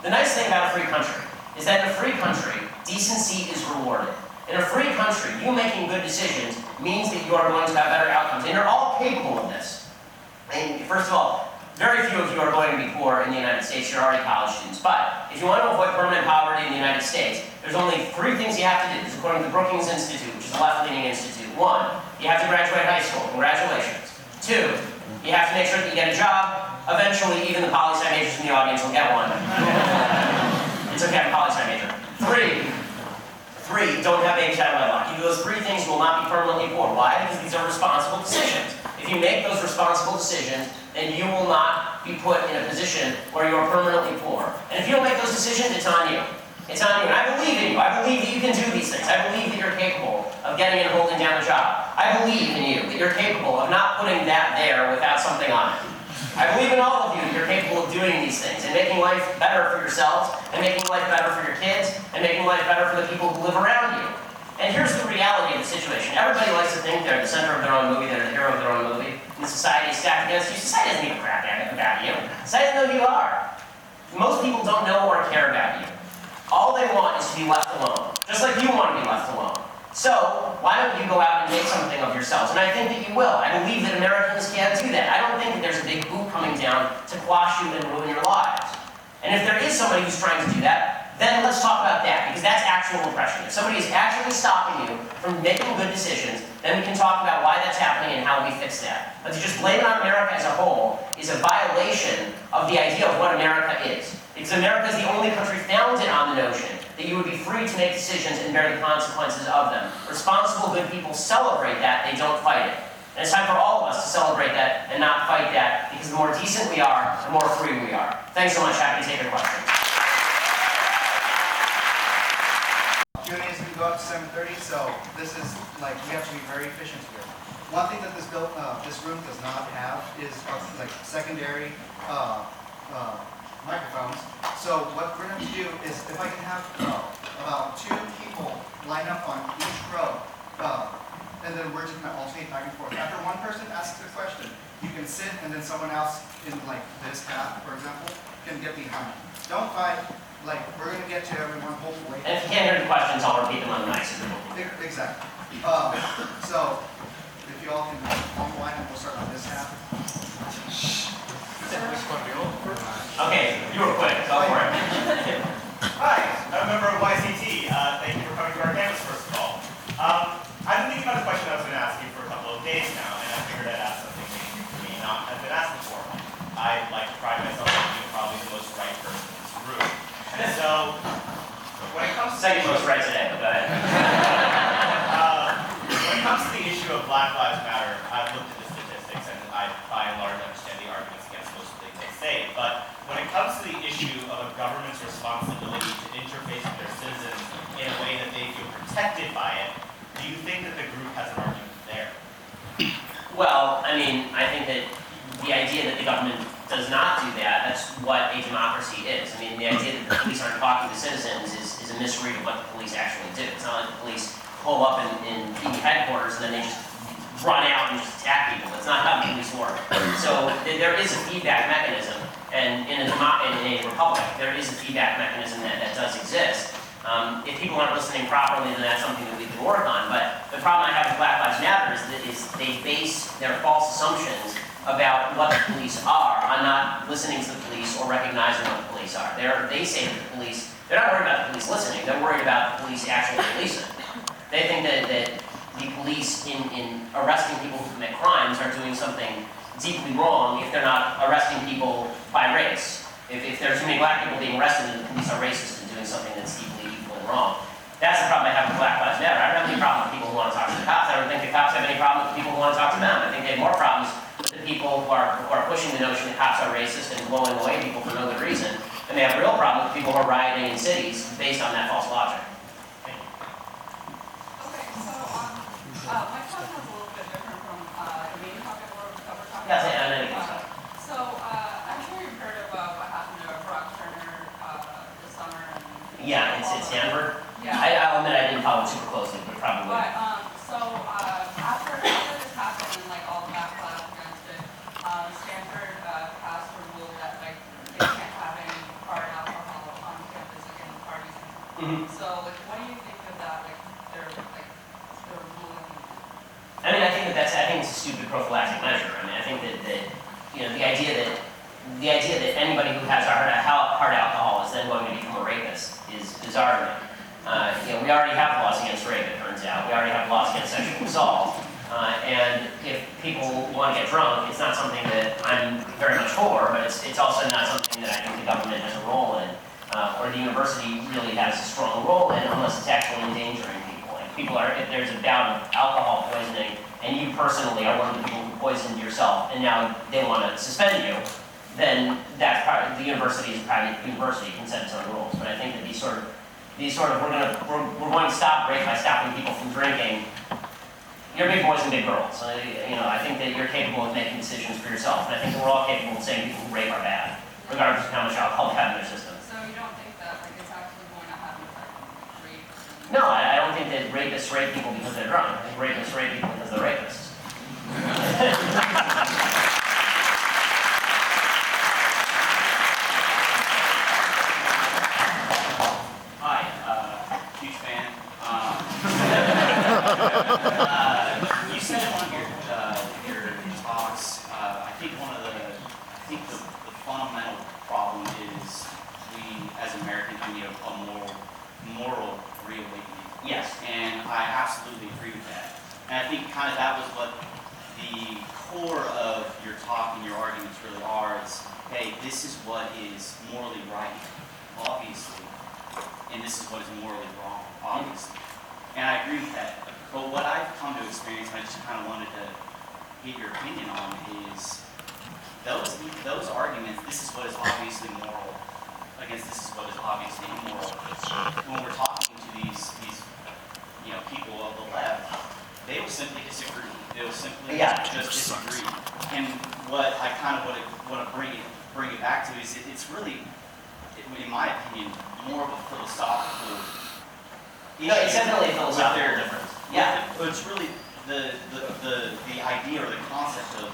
The nice thing about a free country is that in a free country, decency is rewarded. In a free country, you making good decisions means that you are going to have better outcomes, and you're all capable of this. And first of all, very few of you are going to be poor in the United States. You're already college students. But if you want to avoid permanent poverty in the United States, there's only 3 things you have to do. This is according to the Brookings Institute, which is a left-leaning institute. 1, you have to graduate high school. Congratulations. 2, you have to make sure that you get a job. Eventually, even the poli-sci majors in the audience will get one. It's okay, I'm a poli-sci major. 3, don't have baby child wedlock. You do those 3 things, you will not be permanently poor. Why? Because these are responsible decisions. If you make those responsible decisions, then you will not be put in a position where you are permanently poor. And if you don't make those decisions, it's on you. It's on you. And I believe in you. I believe that you can do these things. I believe that you're capable of getting and holding down a job. I believe in you, that you're capable of not putting that there without something on it. I believe in all of you that you're capable of doing these things and making life better for yourselves, and making life better for your kids, and making life better for the people who live around you. And here's the reality of the situation. Everybody likes to think they're the center of their own movie, they're the hero of their own movie, and society is stacked against you. Society doesn't give a crap about you. Society doesn't know who you are. Most people don't know or care about you. All they want is to be left alone, just like you want to be left alone. So, why don't you go out and make something of yourselves? And I think that you will. I believe that Americans can do that. I don't think that there's a big boot coming down to quash you and ruin your lives. And if there is somebody who's trying to do that, then let's talk about that, because that's actual oppression. If somebody is actually stopping you from making good decisions, then we can talk about why that's happening and how we fix that. But to just blame it on America as a whole is a violation of the idea of what America is. Because America is the only country founded on the notion that you would be free to make decisions and bear the consequences of them. Responsible, good people celebrate that, they don't fight it. And it's time for all of us to celebrate that and not fight that, because the more decent we are, the more free we are. Thanks so much. Happy to take your questions. Q&A is going to go up to 7:30, so this is like, we have to be very efficient here. One thing that this room does not have is like secondary microphones. So what we're going to do is, if I can have about 2 people line up on each row, and then we're just going to alternate back and forth. After one person asks a question, you can sit, and then someone else in like this path, for example, can get behind. Don't fight. Like, we're going to get to everyone, hopefully. And if you can't hear the questions, I'll repeat them on the mic. Exactly. So, if you all can form a line, and we'll start on this half. Okay, you were quick. Go for it. Hi, I'm a member of YCT. Thank you for coming to our campus, first of all. I've been thinking about a question I was going to ask you for a couple of days now, and I figured I'd ask something maybe for me not have been asked before. I like to pride myself on being probably the most right person in this room. And so, when it comes to Second most right today, but go ahead. when it comes to the issue of Black Lives Matter, I've looked at the statistics, and I by and large understand the arguments against most of the things they say. But when it comes to the issue of a government's responsibility to interface with their citizens in a way that they feel protected by it, do you think that the group has an argument there? Well, I mean, I think that the idea that the government does not do that, that's what a democracy is. I mean, the idea that the police aren't talking to citizens is a misread of what the police actually do. It's not like the police pull up in PD headquarters and then they just run out and just attack people. That's not how the police work. So there is a feedback mechanism, and in a republic, there is a feedback mechanism that does exist. If people aren't listening properly, then that's something that we can work on. But the problem I have with Black Lives Matter is they base their false assumptions about what the police are on not listening to the police or recognizing what the police are. They say that the police, they're not worried about the police listening, they're worried about the police actually policing. They think that the police in arresting people who commit crimes are doing something deeply wrong if they're not arresting people by race. If there are too many black people being arrested, then the police are racist and doing something that's deeply evil and wrong. That's the problem I have with Black Lives Matter. I don't have any problem with people who want to talk to the cops. I don't think the cops have any problem with the people who want to talk to them. I think they have more problems with the people who are pushing the notion that cops are racist and blowing away people for no good reason. And they have a real problem with people who are rioting in cities based on that false logic. Okay, so my question is a little bit different from the main topic that we're talking Yeah, about. I know you can start. So I'm sure you've heard about what happened to Brock Turner this summer. Yeah, it's Stanford. Yeah. I'll admit I didn't follow the idea that anybody who has hard alcohol is then going to become a rapist is bizarre to me. We already have laws against rape, it turns out. We already have laws against sexual assault. And if people want to get drunk, it's not something that I'm very much for, but it's also not something that I think the government has a role in, or the university really has a strong role in, unless it's actually endangering people. If there's a bout of alcohol poisoning, and you personally are one of the people who poisoned yourself, and now they want to suspend you, then that's the university is a private university, it can set its own rules. But I think that these sort of we're going to stop rape by stopping people from drinking. You're big boys and big girls. I think that you're capable of making decisions for yourself, and I think that we're all capable of saying people who rape are bad, regardless of how much alcohol they have in their system. So you don't think that it's actually going to have an effect on rape? No, I don't think that rapists rape people because they're drunk. I think rapists rape people because they're rapists. Huge fan. You said in one of your talks, I think the fundamental problem is we, as Americans, we need a moral reawakening. Yes. And I absolutely agree with that. And I think kind of that was what the core of your talk and your arguments really are is, hey, this is what is morally right, obviously. And this is what is morally wrong, obviously. And I agree with that. But what I've come to experience, and I just kind of wanted to get your opinion on, is those arguments, this is what is obviously moral, against this is what is obviously immoral. When we're talking to these people of the left, they will simply disagree. They will simply just disagree. And what I kind of want to bring it back to is it's really, in my opinion, more of a philosophical issue. No, it's definitely a philosophical difference. Yeah. But it's really the idea or the concept of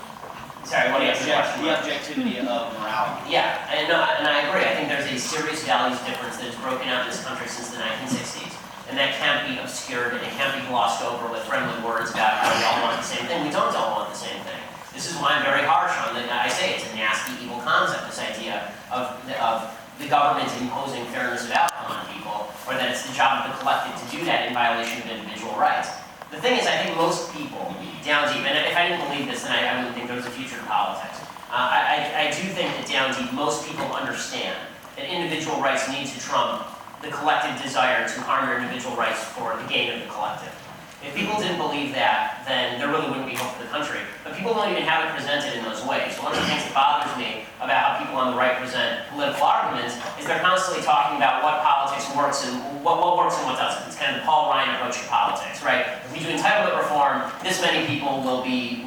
Sorry, what do you have the objectivity of morality. Yeah, and I agree. I think there's a serious values difference that has broken out in this country since the 1960s. And that can't be obscured and it can't be glossed over with friendly words about how we all want the same thing. We don't all want the same thing. This is why I'm very harsh on it. I say it's a nasty, evil concept, this idea of the government imposing fairness of outcome on people, or that it's the job of the collective to do that in violation of individual rights. The thing is, I think most people, down deep, and if I didn't believe this, then I wouldn't think there was a future to politics. I do think that down deep, most people understand that individual rights need to trump the collective desire to harm your individual rights for the gain of the collective. If people didn't believe that, then there really wouldn't be hope for the country. But people don't even have it presented in those ways. One of the things that bothers me about how people on the right present political arguments is they're constantly talking about what politics works and what works and what doesn't. It's kind of the Paul Ryan approach to politics, right? If we do entitlement reform, this many people will be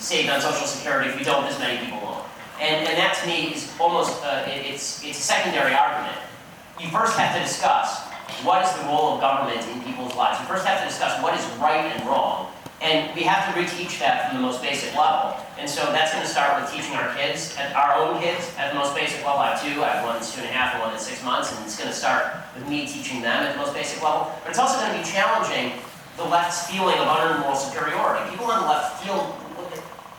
saved on Social Security. If we don't, this many people won't. And that to me is almost, it's a secondary argument. You first have to discuss what is the role of government in people's lives. You first have to discuss what is right and wrong, and we have to reteach that from the most basic level. And so that's going to start with teaching our kids, our own kids, at the most basic level. I have two. I have one that's 2.5 and one that's 6 months, and it's going to start with me teaching them at the most basic level. But it's also going to be challenging the left's feeling of unearned moral superiority. People on the left feel,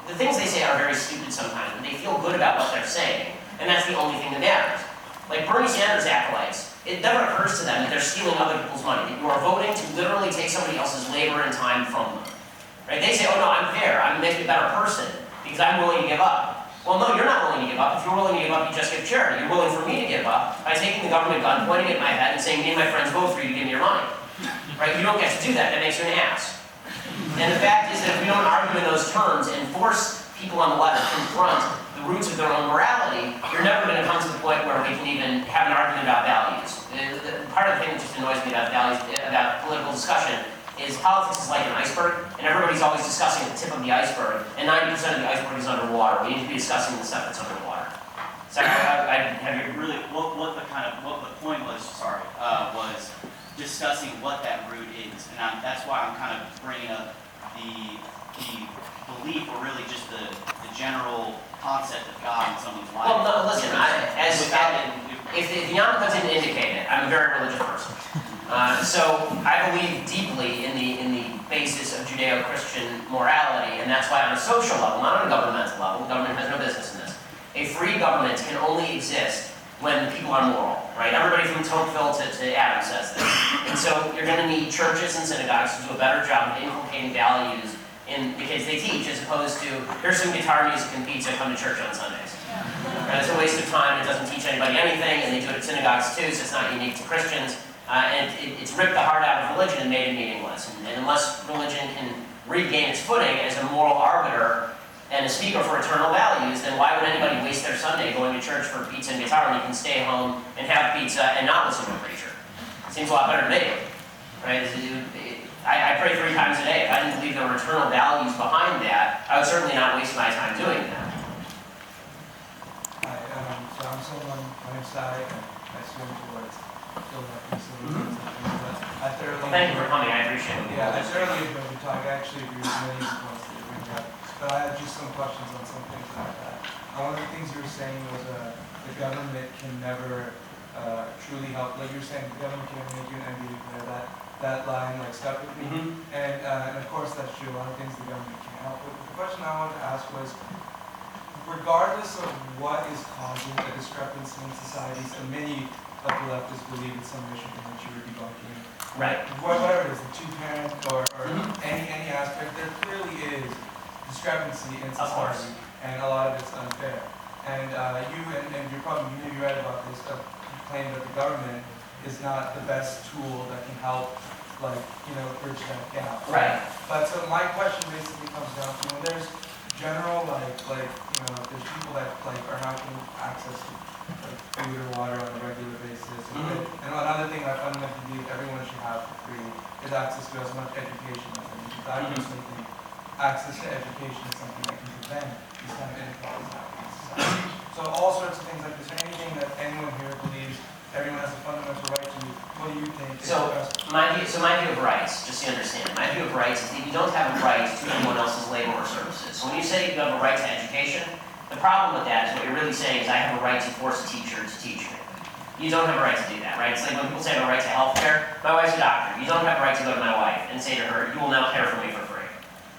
the things they say are very stupid sometimes, but they feel good about what they're saying, and that's the only thing that matters. Like Bernie Sanders acolytes, it never occurs to them that they're stealing other people's money, that you are voting to literally take somebody else's labor and time from them. Right? They say, oh no, I'm fair, I'm going to make me a better person because I'm willing to give up. Well, no, you're not willing to give up. If you're willing to give up, you just give charity. You're willing for me to give up by taking the government gun, pointing it at my head, and saying, me and my friends vote for you to give me your money. Right? You don't get to do that. That makes you an ass. And the fact is that if we don't argue in those terms and force people on the left to confront the roots of their own morality, you're never going to come to the point where we can even have an argument about values. Part of the thing that just annoys me about values, about political discussion, is politics is like an iceberg, and everybody's always discussing the tip of the iceberg, and 90% of the iceberg is underwater. We need to be discussing the stuff that's underwater. So I have you really what the point was, was discussing what that root is, and that's why I'm kind of bringing up the belief, or really just the general concept of God in someone's life. Well, no, listen, if the yarmulke doesn't indicate it, I'm a very religious person. So I believe deeply in the basis of Judeo-Christian morality, and that's why on a social level, not on a governmental level, the government has no business free government can only exist when people are moral, right? Everybody from Tocqueville to Adam says this. And so you're going to need churches and synagogues to do a better job of inculcating values in the kids they teach, as opposed to, here's some guitar music and pizza, come to church on Sundays. Right? It's a waste of time, it doesn't teach anybody anything, and they do it at synagogues too, so it's not unique to Christians. And it's ripped the heart out of religion and made it meaningless. And unless religion can regain its footing as a moral arbiter and a speaker for eternal values, then why would anybody waste their Sunday going to church for pizza and guitar when you can stay home and have pizza and not listen to a preacher? It seems a lot better to me, right? I pray 3 times a day. If I didn't believe there were eternal values behind that, I would certainly not waste my time doing that. Hi, so I'm someone, my name's Sai, and I swim towards Philadelphia solutions. I thoroughly Well, thank you for coming. I appreciate it. Yeah, I thoroughly enjoyed your talk. I actually agree with many of the points that you bring up. But I have just some questions on some things about that. One of the things you were saying was the government can never truly help. Like you were saying, the government can make you an NBA player. That line like stuck with me. And of course that's true. A lot of things the government can't help with. The question I wanted to ask was, regardless of what is causing a discrepancy in societies, and many of the leftists believe in some mission in which you were debunking, Right. whatever it is, the two-parent or any aspect, there clearly is discrepancy in Of course. society, and a lot of it's unfair. And you you're probably, you may be right about this, claim that the government is not the best tool that can help, like, bridge that gap. Right. But so my question basically comes down to, when there's general, there's people that are not getting access to food or water on a regular basis. And another thing I fundamentally believe everyone should have for free is access to as much education as they need. Because I personally think access to education is something that can prevent these kind of inequalities happening in society. So all sorts of things like this, anything that anyone here believes everyone has a fundamental right to, what do you think is So best? my view of rights, just so you understand, my view of rights is that you don't have a right to anyone else's labor or services. So when you say you have a right to education, the problem with that is what you're really saying is I have a right to force a teacher to teach me. You don't have a right to do that, right? It's like when people say I have a right to health care. My wife's a doctor. You don't have a right to go to my wife and say to her, you will now care for me for free.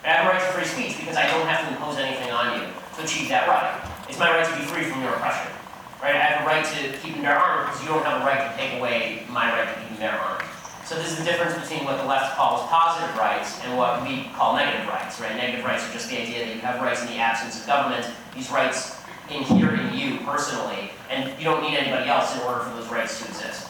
I have a right to free speech because I don't have to impose anything on you to achieve that right. It's my right to be free from your oppression. Right? I have a right to keep and bear arms because you don't have a right to take away my right to keep and bear arms. So this is the difference between what the left calls positive rights and what we call negative rights, right? Negative rights are just the idea that you have rights in the absence of government. These rights inhere in you personally, and you don't need anybody else in order for those rights to exist.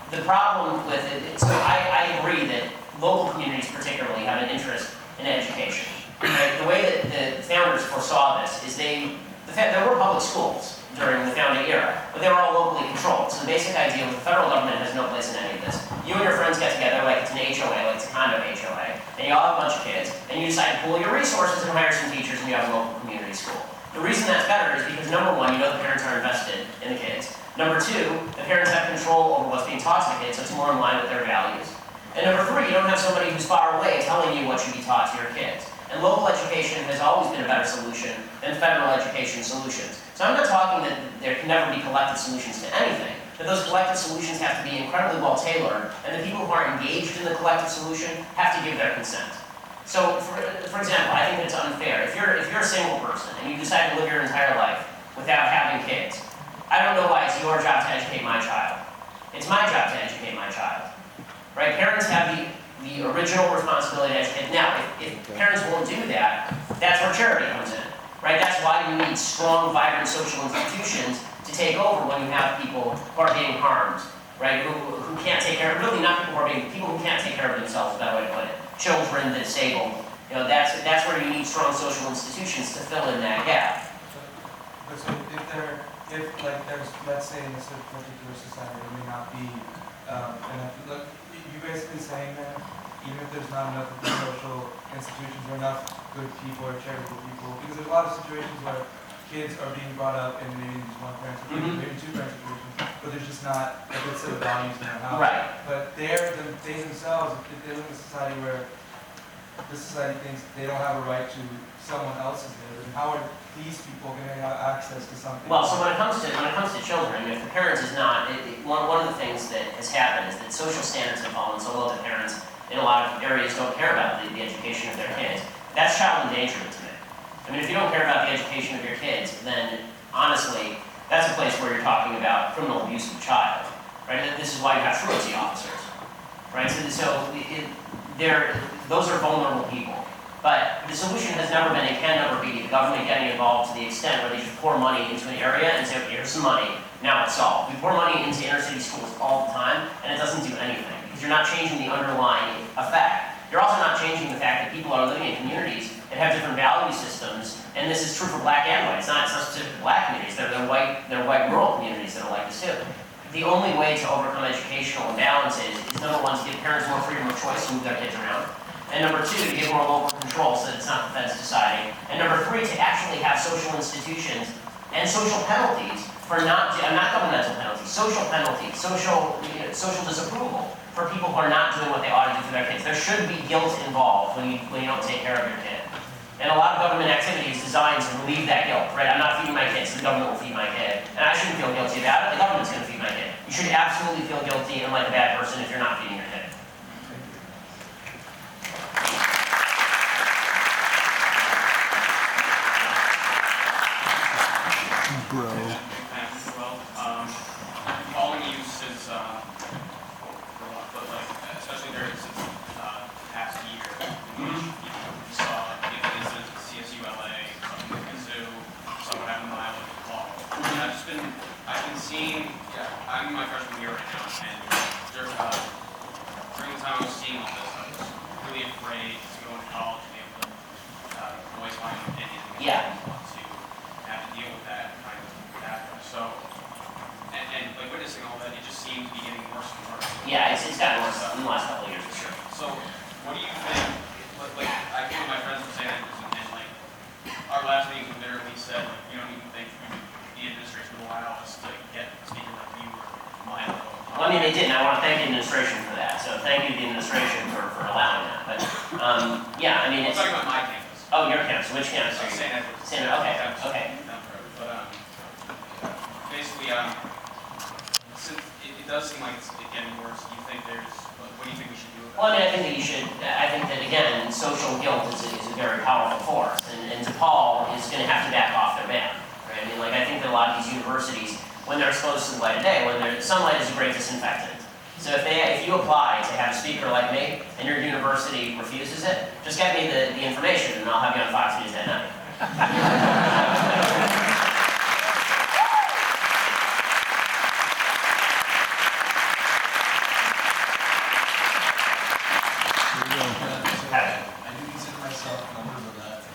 The problem with it, so I agree that local communities particularly have an interest in education. Right? The way that the founders foresaw this is there were public schools during the founding era, but they were all locally controlled. So the basic idea was the federal government has no place in any of this. You and your friends get together, like it's an HOA, like it's a condo HOA, and you all have a bunch of kids, and you decide to pool your resources and hire some teachers, and you have a local community school. The reason that's better is because number one, you know the parents are invested in the kids. Number two, the parents have control over what's being taught to the kids, so it's more in line with their values. And number three, you don't have somebody who's far away telling you what should be taught to your kids. And local education has always been a better solution than federal education solutions. So I'm not talking that there can never be collective solutions to anything, but those collective solutions have to be incredibly well tailored, and the people who are engaged in the collective solution have to give their consent. So, for example, I think it's unfair. If you're a single person and you decide to live your entire life without having kids, I don't know why it's your job to educate my child. It's my job to educate my child. Right? Parents have the original responsibility to educate. Now, if parents won't do that, that's where charity comes in. Right? That's why you need strong, vibrant social institutions to take over when you have people who are being harmed, right? Who can't take care of, really not people who can't take care of themselves, is a better way to put it. Children, the disabled. That's where you need strong social institutions to fill in that gap. But so if there's, let's say in this particular society, there may not be enough, look, you're basically saying that even if there's not enough social institutions or enough good people or charitable people, because there's a lot of situations where kids are being brought up in maybe these one-parent situations, maybe two-parent situations, but there's just not a good set of values in their house. Right. But they themselves, if they live in a society where this society thinks they don't have a right to someone else's lives, and how are these people going to have access to something? Well, so when it comes to children, if the parents is not, one of the things that has happened is that social standards have fallen so low that parents in a lot of areas don't care about the education of their kids. That's child endangerment to me. I mean, if you don't care about the education of your kids, then honestly, right? And this is why you have Shapiro UT officers, right? Those are vulnerable people. But the solution has never been and can never be the government getting involved to the extent where they just pour money into an area and say, okay, here's some money, now it's solved. We pour money into inner city schools all the time, and it doesn't do anything, because you're not changing the underlying effect. You're also not changing the fact that people are living in communities that have different value systems, and this is true for black and white. It's not specific to black communities. There are white rural communities that are like this too. The only way to overcome educational imbalances is number one, to give parents more freedom of choice to move their kids around. And number two, to give more local control so that it's not the feds deciding. And number three, to actually have social institutions and social penalties for not governmental penalties, social penalties, social disapproval for people who are not doing what they ought to do for their kids. There should be guilt involved when you don't take care of your kid. And a lot of government activity is designed to relieve that guilt, right? I'm not feeding my kid, so the government will feed my kid. And I shouldn't feel guilty about it, the government's gonna feed my kid. You should absolutely feel guilty and like a bad person if you're not feeding your kid. Bro. Well, calling use is but like especially during this past year, we saw incidents at CSU LA, something at Mizzou, someone having a violent call. And I've been seeing, I'm in my freshman year right now, and during the time I was seeing all this, I was really afraid to go into college and be able to voice my opinion. Yeah. Have to deal with that kind of backlash. So, and like witnessing all that, it just seems to be getting worse and worse. Yeah, it's gotten worse in the last couple of years for sure. So, what do you think? Like, I think my friends were saying that, and like, our last meeting, we literally said, like, you don't even think the administration would allow us to get a speaker like you or Milo. Well, I mean, they didn't. I want to thank the administration for that. So thank you to the administration for allowing that. But yeah, I mean, I'm it's. talking about my campus. Oh, your campus. Which campus are you? St. Edward's. St. Edward's. Okay. Okay. But basically, since it does seem like it's getting worse, do you think what do you think we should do about it? Well, I mean, I think that you should. I think that again, social guilt is a very powerful force, and DePaul is going to have to back off their ban. Right? I mean, like I think that a lot of these universities, when they're exposed to the light of day, sunlight is a great disinfectant. So if you apply to have a speaker like me and your university refuses it, just get me the information and I'll have you on Fox News that night. I do consider myself members of that,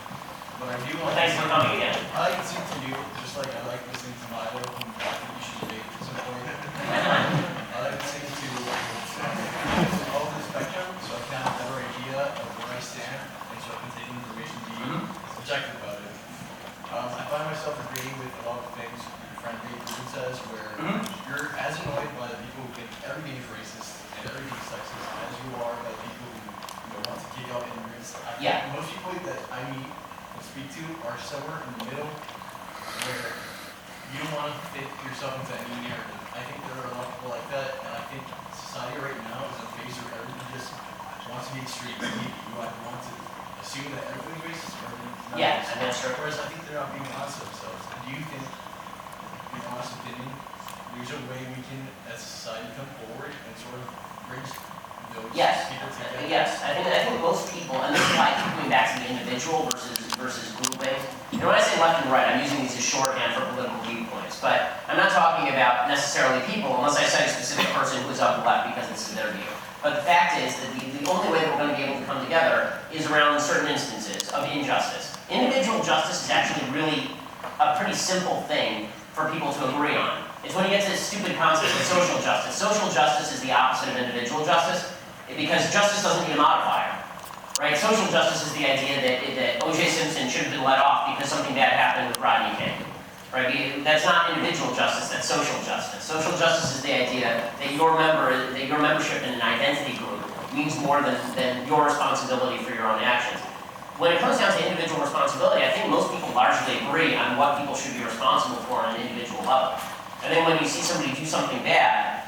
but I do Well, like thanks for coming again. I like listening to you, just like I like listening to Milo, who I think you should debate at some point. I like listening to all the spectrum, so I can have a better idea of where I stand, and so I can take information to you, objective about it. I find myself agreeing with a lot of things your friend Dave Rubin says, where you're as annoyed by the people who think everything is racist and everything is sexist as you are by people who want to kick out immigrants. I think most people that I meet and speak to are somewhere in the middle where you don't want to fit yourself into any narrative. I think there are a lot of people like that, and I think society right now is a phase where everybody just wants to be extreme. You want to assume that everybody's racist or everybody's not Yeah, racist. and that's true. Whereas I think they're not being honest with themselves. Do you think, in your honest opinion, there's a way we can, as a society, come forward and sort of bridge those people together? Yes. I think most people, and this is why I keep coming back to the individual versus grouping. And when I say left and right, I'm using these as shorthand for political viewpoints. But I'm not talking about necessarily people, unless I cite a specific person who is on the left because this is their view. But the fact is that the only way that we're going to be able to come together is around certain instances of injustice. Individual justice is actually really a pretty simple thing for people to agree on. It's when you get to this stupid concept of social justice. Social justice is the opposite of individual justice because justice doesn't need a modifier. Right? Social justice is the idea that O.J. Simpson should have been let off because something bad happened with Rodney King. Right? That's not individual justice, that's social justice. Social justice is the idea that your membership in an identity group means more than your responsibility for your own actions. When it comes down to individual responsibility, I think most people largely agree on what people should be responsible for on an individual level. And then when you see somebody do something bad,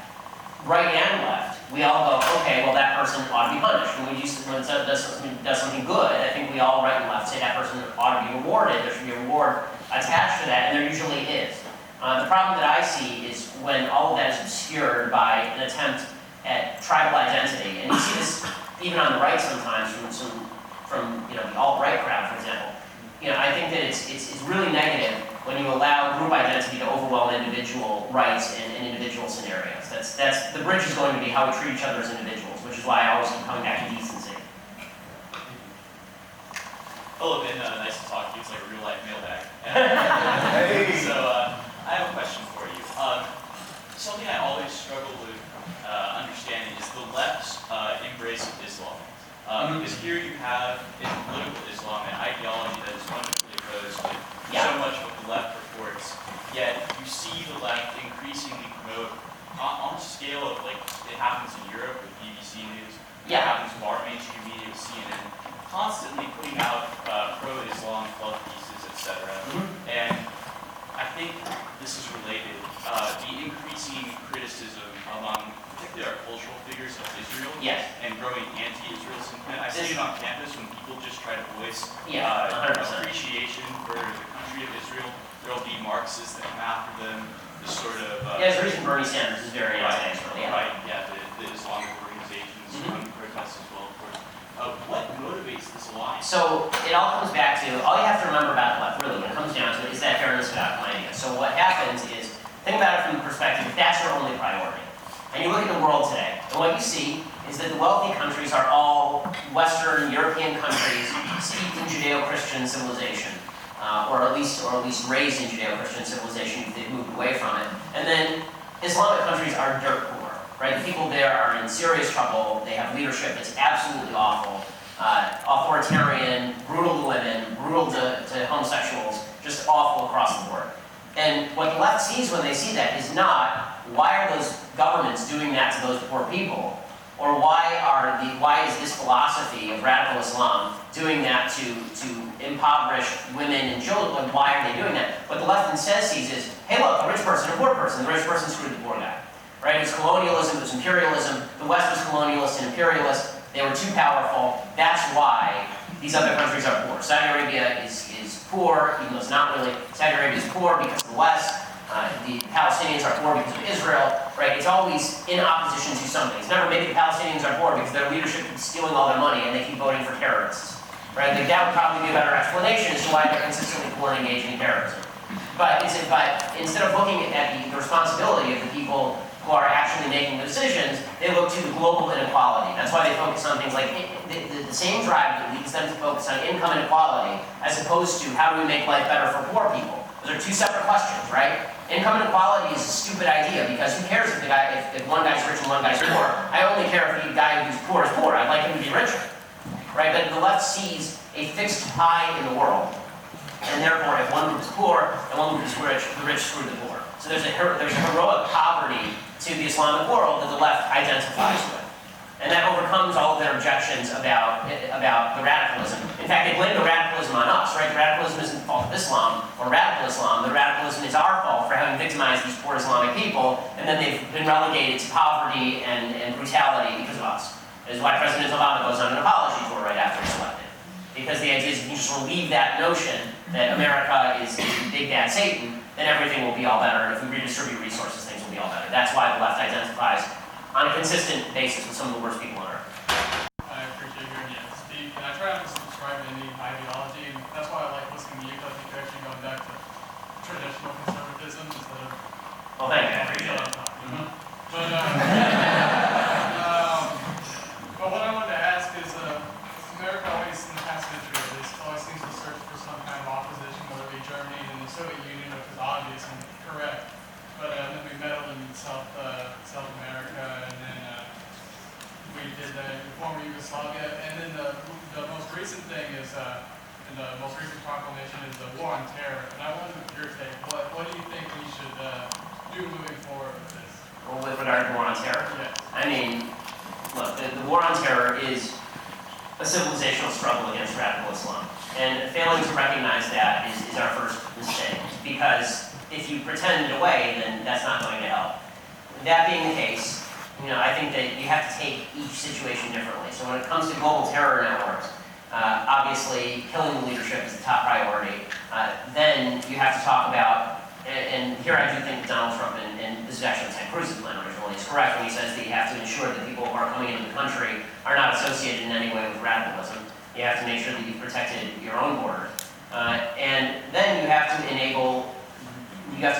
right and left, we all go, okay, well that person ought to be punished. When someone does something good, I think we all, right and left, say that person ought to be rewarded. There should be a reward attached to that, and there usually is. The problem that I see is when all of that is obscured by an attempt at tribal identity, and you see this even on the right sometimes from the alt-right crowd, for example. I think that it's really negative when you allow group identity to overwhelm individual rights and individual scenarios. That's the bridge is going to be how we treat each other as individuals, which is why I always keep coming back to decency. Hello, Ben. Nice to talk to you. It's like a real life mailbag. So I have a question for you. Something I always struggle with understanding is the left's embrace of Islam. Because here you have in political Islam an ideology that is wonderfully opposed to so much of what the left reports, yet you see the left increasingly promote on a scale of like it happens in Europe with BBC News, it happens with our mainstream media with CNN, constantly putting out pro-Islam fluff pieces, etc. And I think this is related. The increasing criticism among particularly our cultural figures of Israel and growing anti-Israel sentiment. I see it on campus when people just try to voice appreciation for the country of Israel. There will be Marxists that come after them. This sort of there's a reason Bernie Sanders is very anti-Israel. The Islamic organizations come to protest as well, of course. What motivates this alliance? So it all comes back to, all you have to remember about the left, really, when it comes down to it, is that fairness of outcome idea. So what happens is, think about it from the perspective, if that's your only priority. And you look at the world today, and what you see is that the wealthy countries are all Western European countries steeped in Judeo-Christian civilization, or at least raised in Judeo-Christian civilization if they've moved away from it. And then Islamic countries are dirt poor, right? The people there are in serious trouble. They have leadership that's absolutely awful, authoritarian, brutal to women, brutal to homosexuals, just awful across the board. And what the left sees when they see that is not, why are those governments doing that to those poor people? Or why is this philosophy of radical Islam doing that to impoverish women and children? Why are they doing that? What the left instead sees is, hey look, a rich person, a poor person. The rich person screwed the poor guy. Right? It was colonialism, it was imperialism. The West was colonialist and imperialist. They were too powerful. That's why these other countries are poor. Saudi Arabia is poor, even though it's not really. Saudi Arabia is poor because of the West. The Palestinians are poor because of Israel, right? It's always in opposition to something. It's never maybe the Palestinians are poor because their leadership is stealing all their money and they keep voting for terrorists, right? Like that would probably be a better explanation as to why they're consistently poor and engaging in terrorism. But instead of looking at the responsibility of the people who are actually making the decisions, they look to the global inequality. That's why they focus on things like the same drive that leads them to focus on income inequality as opposed to how do we make life better for poor people. Those are two separate questions, right? Income inequality is a stupid idea because who cares if if one guy's rich and one guy's poor? I only care if the guy who's poor is poor. I'd like him to be richer, right? But the left sees a fixed pie in the world, and therefore, if one group is poor and one group is rich, the rich screw the poor. So there's a heroic poverty to the Islamic world that the left identifies with. And that overcomes all of their objections about the radicalism. In fact, they blame the radicalism on us, right? The radicalism isn't the fault of Islam or radical Islam. The radicalism is our fault for having victimized these poor Islamic people, and then they've been relegated to poverty and brutality because of us. That is why President Obama goes on an apology tour right after he's elected. Because the idea is if you just relieve that notion that America is big bad Satan, then everything will be all better, and if we redistribute resources, things will be all better. That's why the left identifies on a consistent basis with some of the worst people on earth. I appreciate hearing you speak, and I try not to subscribe to any ideology, and that's why I like listening to you, because I think you're actually going back to traditional conservatism instead of... Well, thank you, I appreciate it. But what I wanted to ask is, America always, in the past century at least, always seems to search for some kind of opposition, whether it be Germany and the Soviet Union, which is obvious and correct. But then we meddled in South America, and then we did the former Yugoslavia, and then the most recent thing is, and the most recent proclamation is the war on terror. And I wonder your take. What do you think we should do moving forward with this? Well, with regard to the war on terror? Yes. I mean, look, the war on terror is a civilizational struggle against radical Islam. And failing to recognize that is our first mistake, because if you pretend it away, then that's not going to help. That being the case, I think that you have to take each situation differently. So when it comes to global terror networks, obviously killing the leadership is the top priority. Then you have to talk about and here I do think Donald Trump, and this is actually Ted Cruz's plan originally, is correct when he says that you have to ensure that people who are coming into the country are not associated in any way with radicalism. You have to make sure that you've protected your own border. And then you have to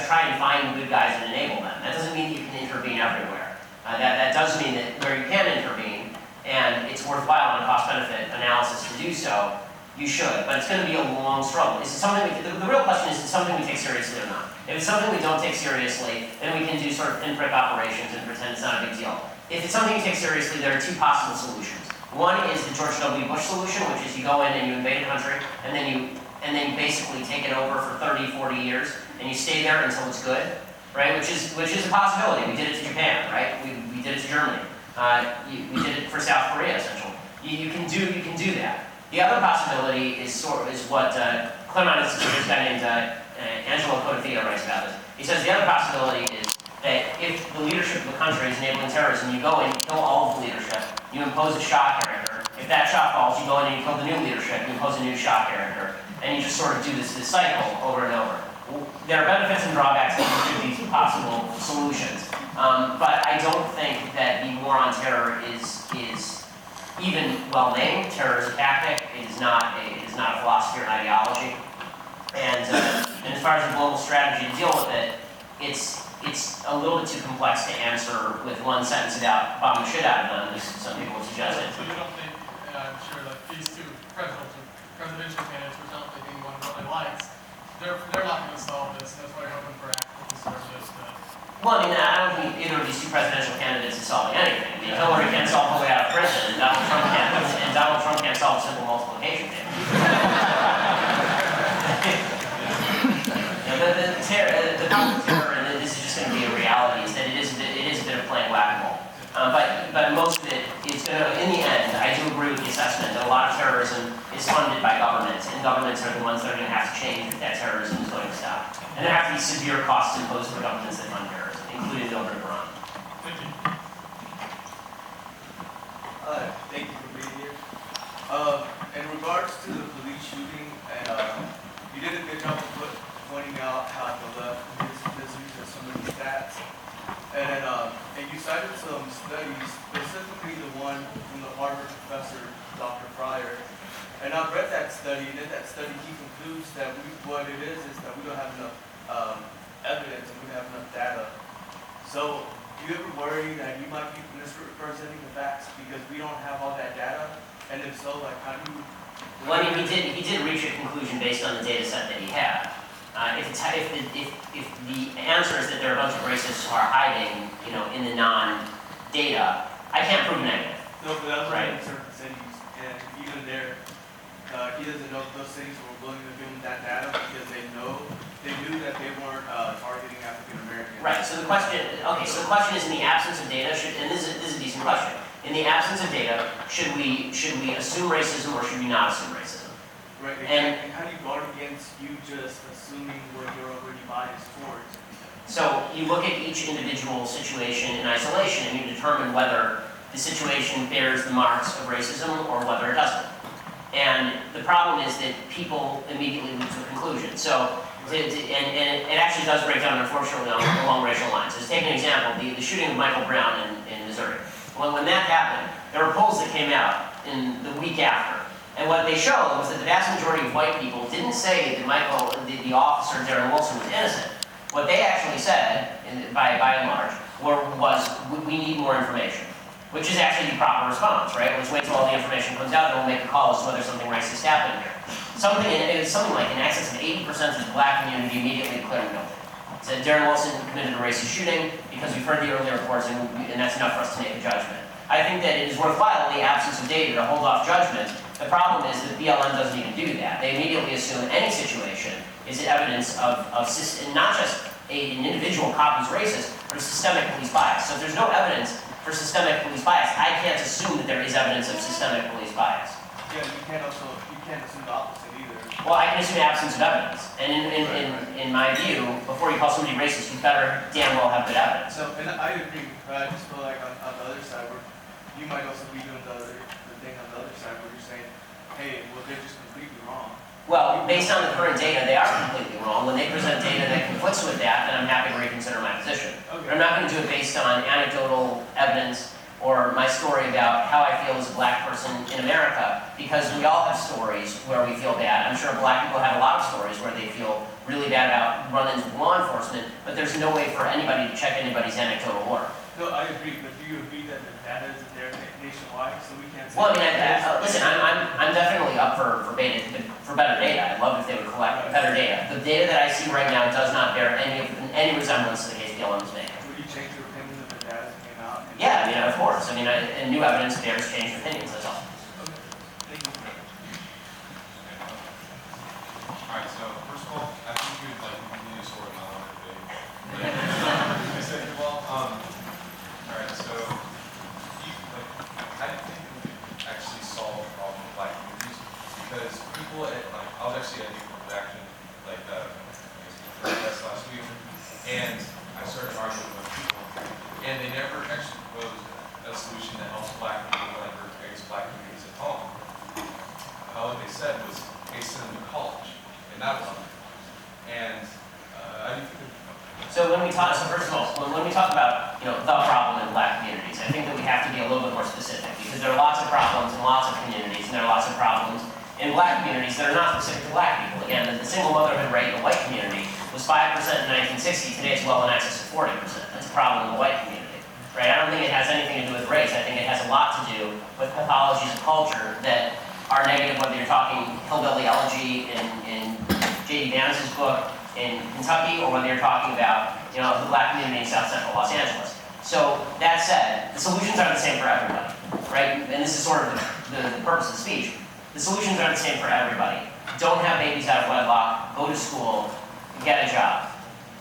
try and find the good guys and enable them. That doesn't mean that you can intervene everywhere. That does mean that where you can intervene, and it's worthwhile on a cost-benefit analysis to do so, you should, but it's going to be a long struggle. Is it something the real question is it something we take seriously or not? If it's something we don't take seriously, then we can do sort of pinprick operations and pretend it's not a big deal. If it's something you take seriously, there are two possible solutions. One is the George W. Bush solution, which is you go in and you invade a country, and then you basically take it over for 30, 40 years, and you stay there until it's good, right? Which is a possibility. We did it to Japan, right? We did it to Germany. We did it for South Korea, essentially. You can do that. The other possibility is what Claremont Institute's guy named Angelo Codefia writes about this. He says the other possibility is that if the leadership of the country is enabling terrorism, you go in, you kill all of the leadership, you impose a Shah character. If that Shah falls, you go in and you kill the new leadership, you impose a new Shah character, and you just sort of do this cycle over and over. There are benefits and drawbacks to each of these possible solutions, but I don't think that the war on terror is even well named. Terror is a tactic. It is not a philosophy or an ideology. And as far as a global strategy to deal with it, it's a little bit too complex to answer with one sentence about bombing the shit out of them, as some people have suggested. So you don't think, I'm sure, that these two presidential candidates, which I don't think anyone really likes, they're not going to solve this, and that's why you're hoping for actual conservatives to... Well, I mean, I don't think either of these two presidential candidates is solving anything. I mean, Hillary can't solve her way out of prison, and Donald Trump can't solve simple multiplication table. The problem with terror, and this is just going to be a reality, is that it is a bit of playing whack-a-mole. But most of it is going to, in the end, I do agree with the assessment that a lot of terrorism is funded by governments, and governments are the ones that are going to have to change if that terrorism is going to stop. And there have to be severe costs imposed for governments that fund terrorism, including the government of Iran. Thank you. Thank you for being here. In regards to the police shooting, and you did a good job of pointing out how the left misses some of the stats. And you cited some studies, specifically the one from the Harvard professor, Dr. Fryer. And I've read that study, and in that study he concludes that what it is that we don't have enough evidence and we don't have enough data. So do you ever worry that you might be misrepresenting the facts because we don't have all that data? And if so, like how do you... Well, I mean, he did reach a conclusion based on the data set that he had. If the answer is that there are a bunch of racists who are hiding, in the non-data, I can't prove negative. No, but that's right. In certain cities, and even there, he doesn't know if those cities were willing to give him that data because they knew that they weren't targeting African Americans. Right. So the question is, in the absence of data, and this is a decent question. In the absence of data, should we assume racism or should we not assume racism? Right. And how do you guard against you just assuming what you're already biased towards? So you look at each individual situation in isolation and you determine whether the situation bears the marks of racism or whether it doesn't. And the problem is that people immediately leap to a conclusion. So, and it actually does break down, unfortunately, along racial lines. Let's take an example, the shooting of Michael Brown in Missouri. When that happened, there were polls that came out in the week after. And what they showed was that the vast majority of white people didn't say that the officer, Darren Wilson, was innocent. What they actually said, by and large, was we need more information, which is actually the proper response, right? Let's wait till all the information comes out, and we'll make a call as to whether something racist happened here. Something like in excess of 80% of the black community immediately declared guilty. Said Darren Wilson committed a racist shooting because we've heard the earlier reports, and that's enough for us to make a judgment. I think that it is worthwhile in the absence of data to hold off judgment. The problem is that BLM doesn't even do that. They immediately assume any situation is evidence of not just an individual cop who's racist, but a systemic police bias. So if there's no evidence for systemic police bias, I can't assume that there is evidence of systemic police bias. Yeah, you can't assume the opposite either. Well, I can assume absence of evidence. And in my view, before you call somebody racist, you better damn well have good evidence. So, and I agree, but I just feel like on the other side, where you might also be doing the thing on the other side where you're saying, hey, well, they're just completely wrong. Well, based on the current data, they are completely wrong. When they present data that conflicts with that, then I'm happy to reconsider my position. Okay. But I'm not going to do it based on anecdotal evidence or my story about how I feel as a black person in America, because we all have stories where we feel bad. I'm sure black people have a lot of stories where they feel really bad about run-ins with law enforcement, but there's no way for anybody to check anybody's anecdotal work. No, I agree, but do you agree that the data is there nationwide, so we can't say? Well, I mean, listen, I'm definitely up for better data. I'd love if they would collect better data. The data that I see right now does not bear any resemblance to the case BLM is making. Would you change your opinion if the data came out? Yeah, I mean, of course. I mean, and new evidence bears changed opinions, that's all. Thank you. Alright, so first of all, I think you'd like continue to sort of not on the debate. Second of all, alright, so I think we could actually solve the problem with black communities because people at I was actually at Youth Action last week, and I started arguing with people, and they never actually proposed a solution that helps black people that are black communities at home. All they said was, hey, send them to college. And that was and I think So when we talk, so first of all, when we talk about the problem in black communities, I think that we have to be a little bit more specific because there are lots of problems in lots of communities, and there are lots of problems in black communities that are not specific to black people. Again, the single motherhood rate in the white community was 5% in 1960. Today it's well in excess of 40%. That's a problem in the white community, right? I don't think it has anything to do with race. I think it has a lot to do with pathologies of culture that are negative, whether you're talking hillbilly elegy in J.D. Vance's book in Kentucky, or whether you're talking about the black community in South Central Los Angeles. So that said, the solutions are the same for everybody, right? And this is sort of the purpose of the speech. The solutions are the same for everybody. Don't have babies out of wedlock, go to school, get a job.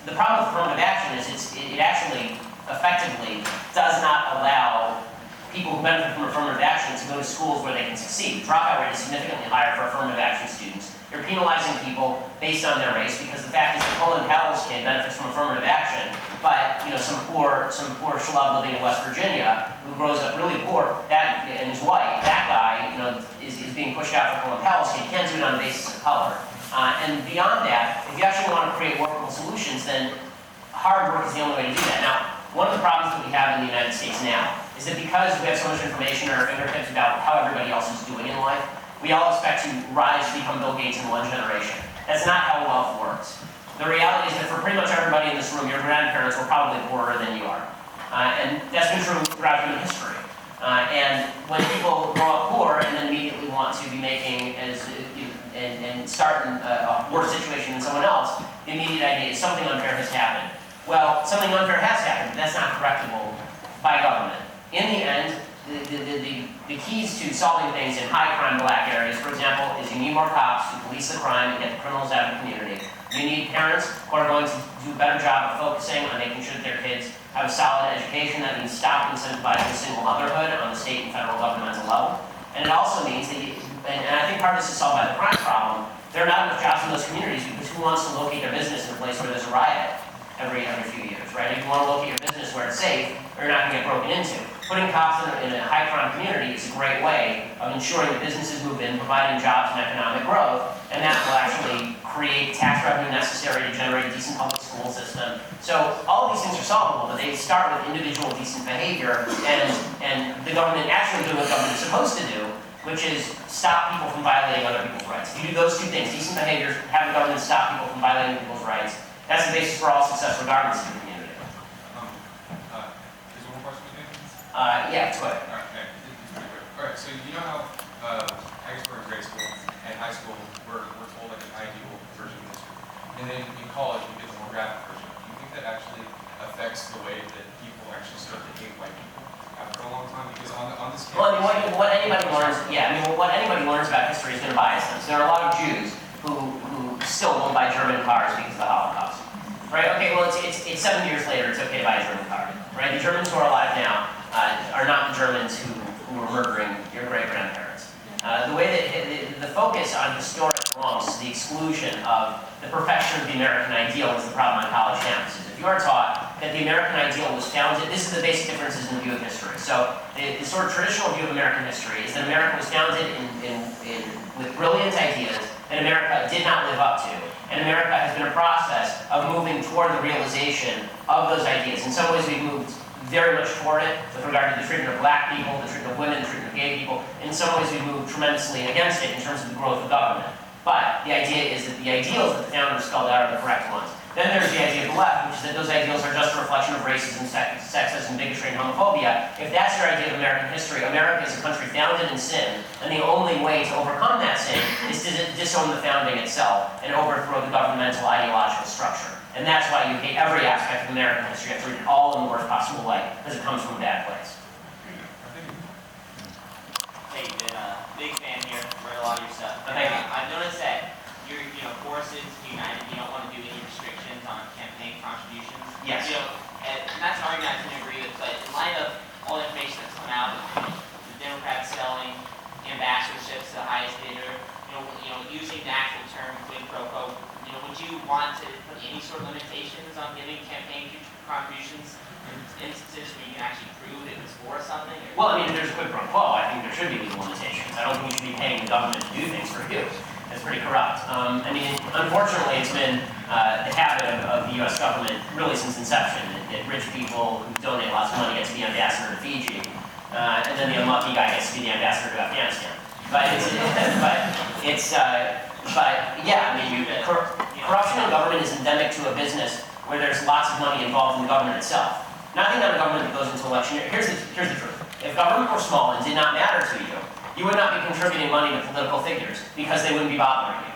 The problem with affirmative action is it actually effectively does not allow people who benefit from affirmative action to go to schools where they can succeed. The dropout rate is significantly higher for affirmative action students. You're penalizing people based on their race because the fact is that Colin Powell's kid benefits from affirmative action, but some poor schlub living in West Virginia who grows up really poor, and is white, that guy is being pushed out for Colin Powell's kid. You can't do it on the basis of color. And beyond that, if you actually want to create workable solutions, then hard work is the only way to do that. Now, one of the problems that we have in the United States now is that because we have so much information at our fingertips about how everybody else is doing in life, we all expect to rise to become Bill Gates in one generation. That's not how wealth works. The reality is that for pretty much everybody in this room, your grandparents were probably poorer than you are. And that's been true throughout human history. And when people grow up poor and then immediately want to be making and start in a worse situation than someone else, the immediate idea is something unfair has happened. Well, something unfair has happened, but that's not correctable by government. In the end, the keys to solving things in high crime black areas, for example, is you need more cops to police the crime and get the criminals out of the community. You need parents who are going to do a better job of focusing on making sure that their kids have a solid education. That means stop incentivizing single motherhood on the state and federal governmental level. And it also means that, and I think part of this is solved by the crime problem, there are not enough jobs in those communities because who wants to locate their business in a place where there's a riot every few years, right? If you want to locate your business where it's safe, or you're not going to get broken into. Putting cops in a high crime community is a great way of ensuring that businesses move in, providing jobs and economic growth, and that will actually create tax revenue necessary to generate a decent public school system. So all of these things are solvable, but they start with individual decent behavior and the government actually doing what government is supposed to do, which is stop people from violating other people's rights. If you do those two things, decent behavior, have the government stop people from violating people's rights, that's the basis for all success regardless of the community. is there one question we can? Yeah, it's quick. Alright, okay. It's pretty quick. Alright, so you know how I guess we're in grade school and high school we're told like an ideal version of history. And then in college we get the more graphic version. Do you think that actually affects the way that people actually start to hate white people after a long time? Because on this campus, Well, I mean, what anybody learns, what anybody learns about history is going to bias them. So there are a lot of Jews who still won't buy German cars because of the Holocaust, right? Okay, well, it's 7 years later, it's okay to buy a German car, right? The Germans who are alive now are not the Germans who were murdering your great-grandparents. The way that the focus on historic wrongs to the exclusion of the perfection of the American ideal is the problem on college campuses. If you are taught that the American ideal was founded, this is the basic differences in the view of history. So the sort of traditional view of American history is that America was founded with brilliant ideas and America did not live up to. And America has been a process of moving toward the realization of those ideas. In some ways, we've moved very much toward it with regard to the treatment of black people, the treatment of women, the treatment of gay people. In some ways, we've moved tremendously against it in terms of the growth of government. But the idea is that the ideals that the founders spelled out are the correct ones. Then there's the idea of the left, which is that those ideals are just a reflection of racism, sexism, bigotry, and homophobia. If that's your idea of American history, America is a country founded in sin, and the only way to overcome that sin is to disown the founding itself and overthrow the governmental ideological structure. And that's why you hate every aspect of American history. You have to read it all in the worst possible light, because it comes from a bad place. Hey, been a big fan here, read a lot of your stuff. Thank you. I've noticed that you're, for Citizens United, you don't want to do any restrictions on campaign contributions. Yes. And that's an argument I can agree with, but in light of all the information that's come out of the Democrats selling ambassadorships to the highest bidder, using the actual term quid pro quo, would you want to put any sort of limitations on giving campaign contributions in instances where you can actually prove it was for something? Well, I mean, if there's quid pro quo, I think there should be legal limitations. I don't think you should be paying the government to do things for you. That's pretty corrupt. I mean, unfortunately, it's been the habit of the U.S. government really since inception that rich people who donate lots of money get to be ambassador to Fiji, and then the unlucky guy gets to be the ambassador to Afghanistan. But yeah, I mean, corruption in government is endemic to a business where there's lots of money involved in the government itself. Nothing on a government that goes into election. Here's the truth. If government were small and did not matter to you, you would not be contributing money to political figures because they wouldn't be bothering you.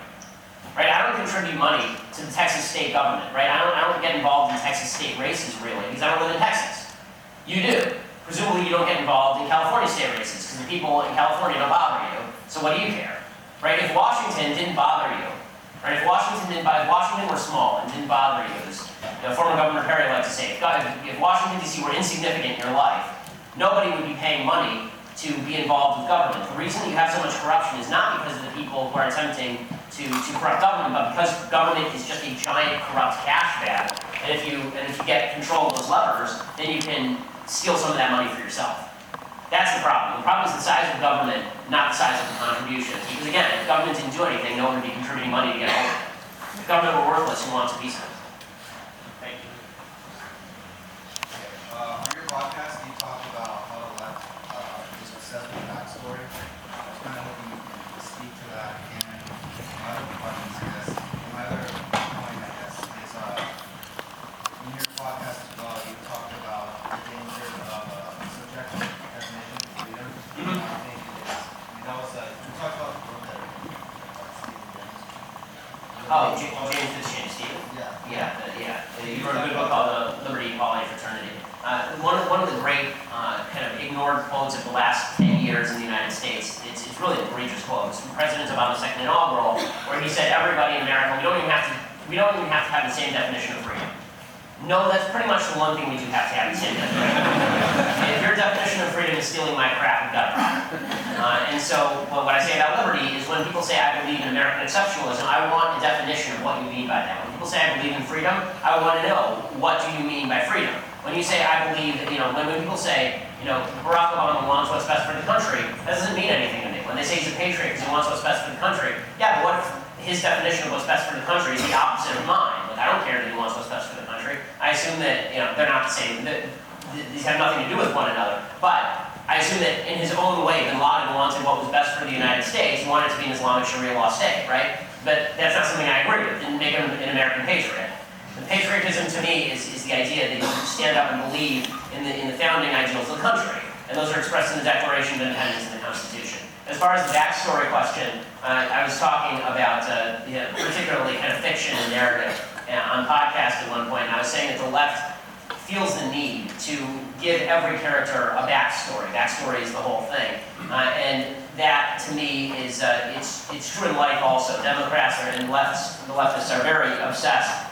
Right? I don't contribute money to the Texas state government, right? I don't get involved in Texas state races really because I don't live in Texas. You do. Presumably you don't get involved in California state races because the people in California don't bother you. So what do you care? Right? If Washington didn't bother you, right? If Washington were small and didn't bother you, as former Governor Perry liked to say, if Washington D.C. were insignificant in your life, nobody would be paying money to be involved with government. The reason you have so much corruption is not because of the people who are attempting to corrupt government, but because government is just a giant corrupt cash bag. And if you get control of those levers, then you can steal some of that money for yourself. That's the problem. The problem is the size of government, not the size of the contributions. Because again, if government didn't do anything, no one would be contributing money to get over it. If government were worthless, who wants a piece of it? Thank you. On your podcast, you talked about how the left is obsessed with backstory. I was kind of hoping you could speak to that. And my other questions, I guess, my other point, I guess, is in your podcast as well, you talked about the dangers of subjective definition of freedom. And I think that was we talked about the book that Oh, James Fitzjames Stephen? Yeah. Yeah. You wrote a good book called Liberty, Equality, Fraternity. One of the great kind of ignored quotes of the last 10 years in the United States, it's really an egregious quote. It's from President Obama's second inaugural, where he said, everybody in America, we don't even have to have the same definition of freedom. No, that's pretty much the one thing we do have to have the same definition. If your definition of freedom is stealing my crap, we've got a problem. And so, what I say about liberty is when people say I believe in American exceptionalism, I want a definition of what you mean by that. When people say I believe in freedom, I want to know, what do you mean by freedom? When you say I believe, when people say, Barack Obama wants what's best for the country, that doesn't mean anything to me. When they say he's a patriot because he wants what's best for the country, yeah, but what if his definition of what's best for the country is the opposite of mine? Like, I don't care that he wants what's best for the country. I assume that, they're not the same. These have nothing to do with one another. But I assume that in his own way, Bin Laden wanted what was best for the United States. He wanted it to be an Islamic Sharia law state, right? But that's not something I agree with. It didn't make him an American patriot. The patriotism to me is the idea that you stand up and believe in the founding ideals of the country. And those are expressed in the Declaration of Independence and the Constitution. As far as the backstory question, I was talking about particularly kind of fiction and narrative on podcast at one point, and I was saying that the left feels the need to give every character a backstory. Backstory is the whole thing. And that, to me, is it's true in life also. Democrats and the leftists are very obsessed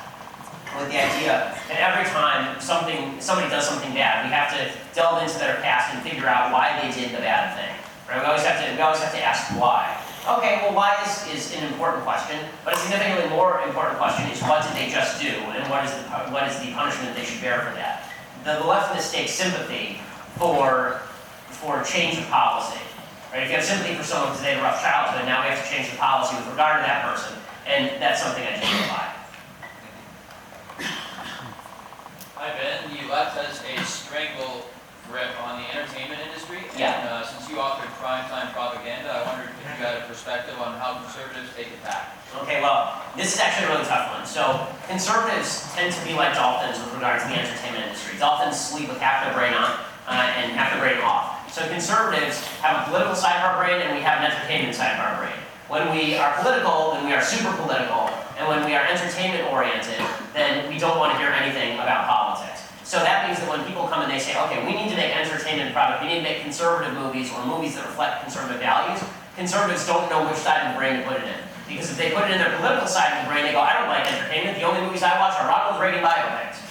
with the idea that every time somebody does something bad, we have to delve into their past and figure out why they did the bad thing. Right? We always have to ask why. Okay, well, why is an important question, but a significantly more important question is what did they just do, and what is the punishment they should bear for that? The left mistakes sympathy for change of policy. Right? If you have sympathy for someone because they had a rough childhood, now we have to change the policy with regard to that person, and that's something I just apply. Hi Ben, the left has a strangle grip on the entertainment industry. Yeah. And since you authored Primetime Propaganda, I wondered if you had a perspective on how conservatives take it back. Okay, well, this is actually a really tough one. So conservatives tend to be like dolphins with regard to the entertainment industry. Dolphins sleep with half their brain on and half their brain off. So conservatives have a political side of our brain and we have an entertainment side of our brain. When we are political, then we are super political. And when we are entertainment oriented, then we don't want to hear anything about politics. So that means that when people come and they say, okay, we need to make entertainment product, we need to make conservative movies or movies that reflect conservative values, conservatives don't know which side of the brain to put it in. Because if they put it in their political side of the brain, they go, I don't like entertainment, the only movies I watch are Ronald Reagan biopics.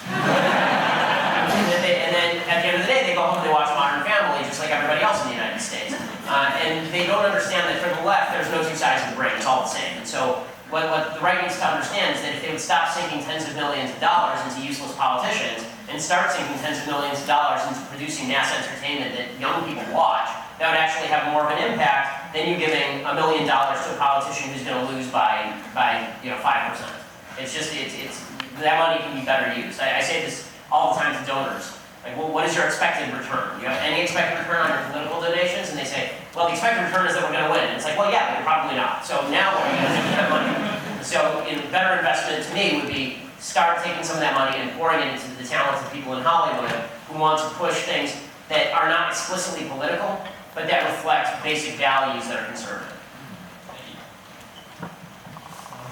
and then at the end of the day, they go home and they watch Modern Family, just like everybody else in the United States. And they don't understand that for the left, there's no two sides of the brain, it's all the same. And so what the right needs to understand is that if they would stop sinking tens of millions of dollars into useless politicians and start sinking tens of millions of dollars into producing mass entertainment that young people watch, that would actually have more of an impact than you giving $1 million to a politician who's going to lose by 5%. It's just, that money can be better used. I say this all the time to donors. Like, well, what is your expected return? Do you have any expected return on your political donations? And they say, well, the expected return is that we're going to win. And it's like, well, yeah, but you're probably not. So now what are you going to do with that money? So better investment to me would be start taking some of that money and pouring it into the talented people in Hollywood who want to push things that are not explicitly political, but that reflect basic values that are conservative.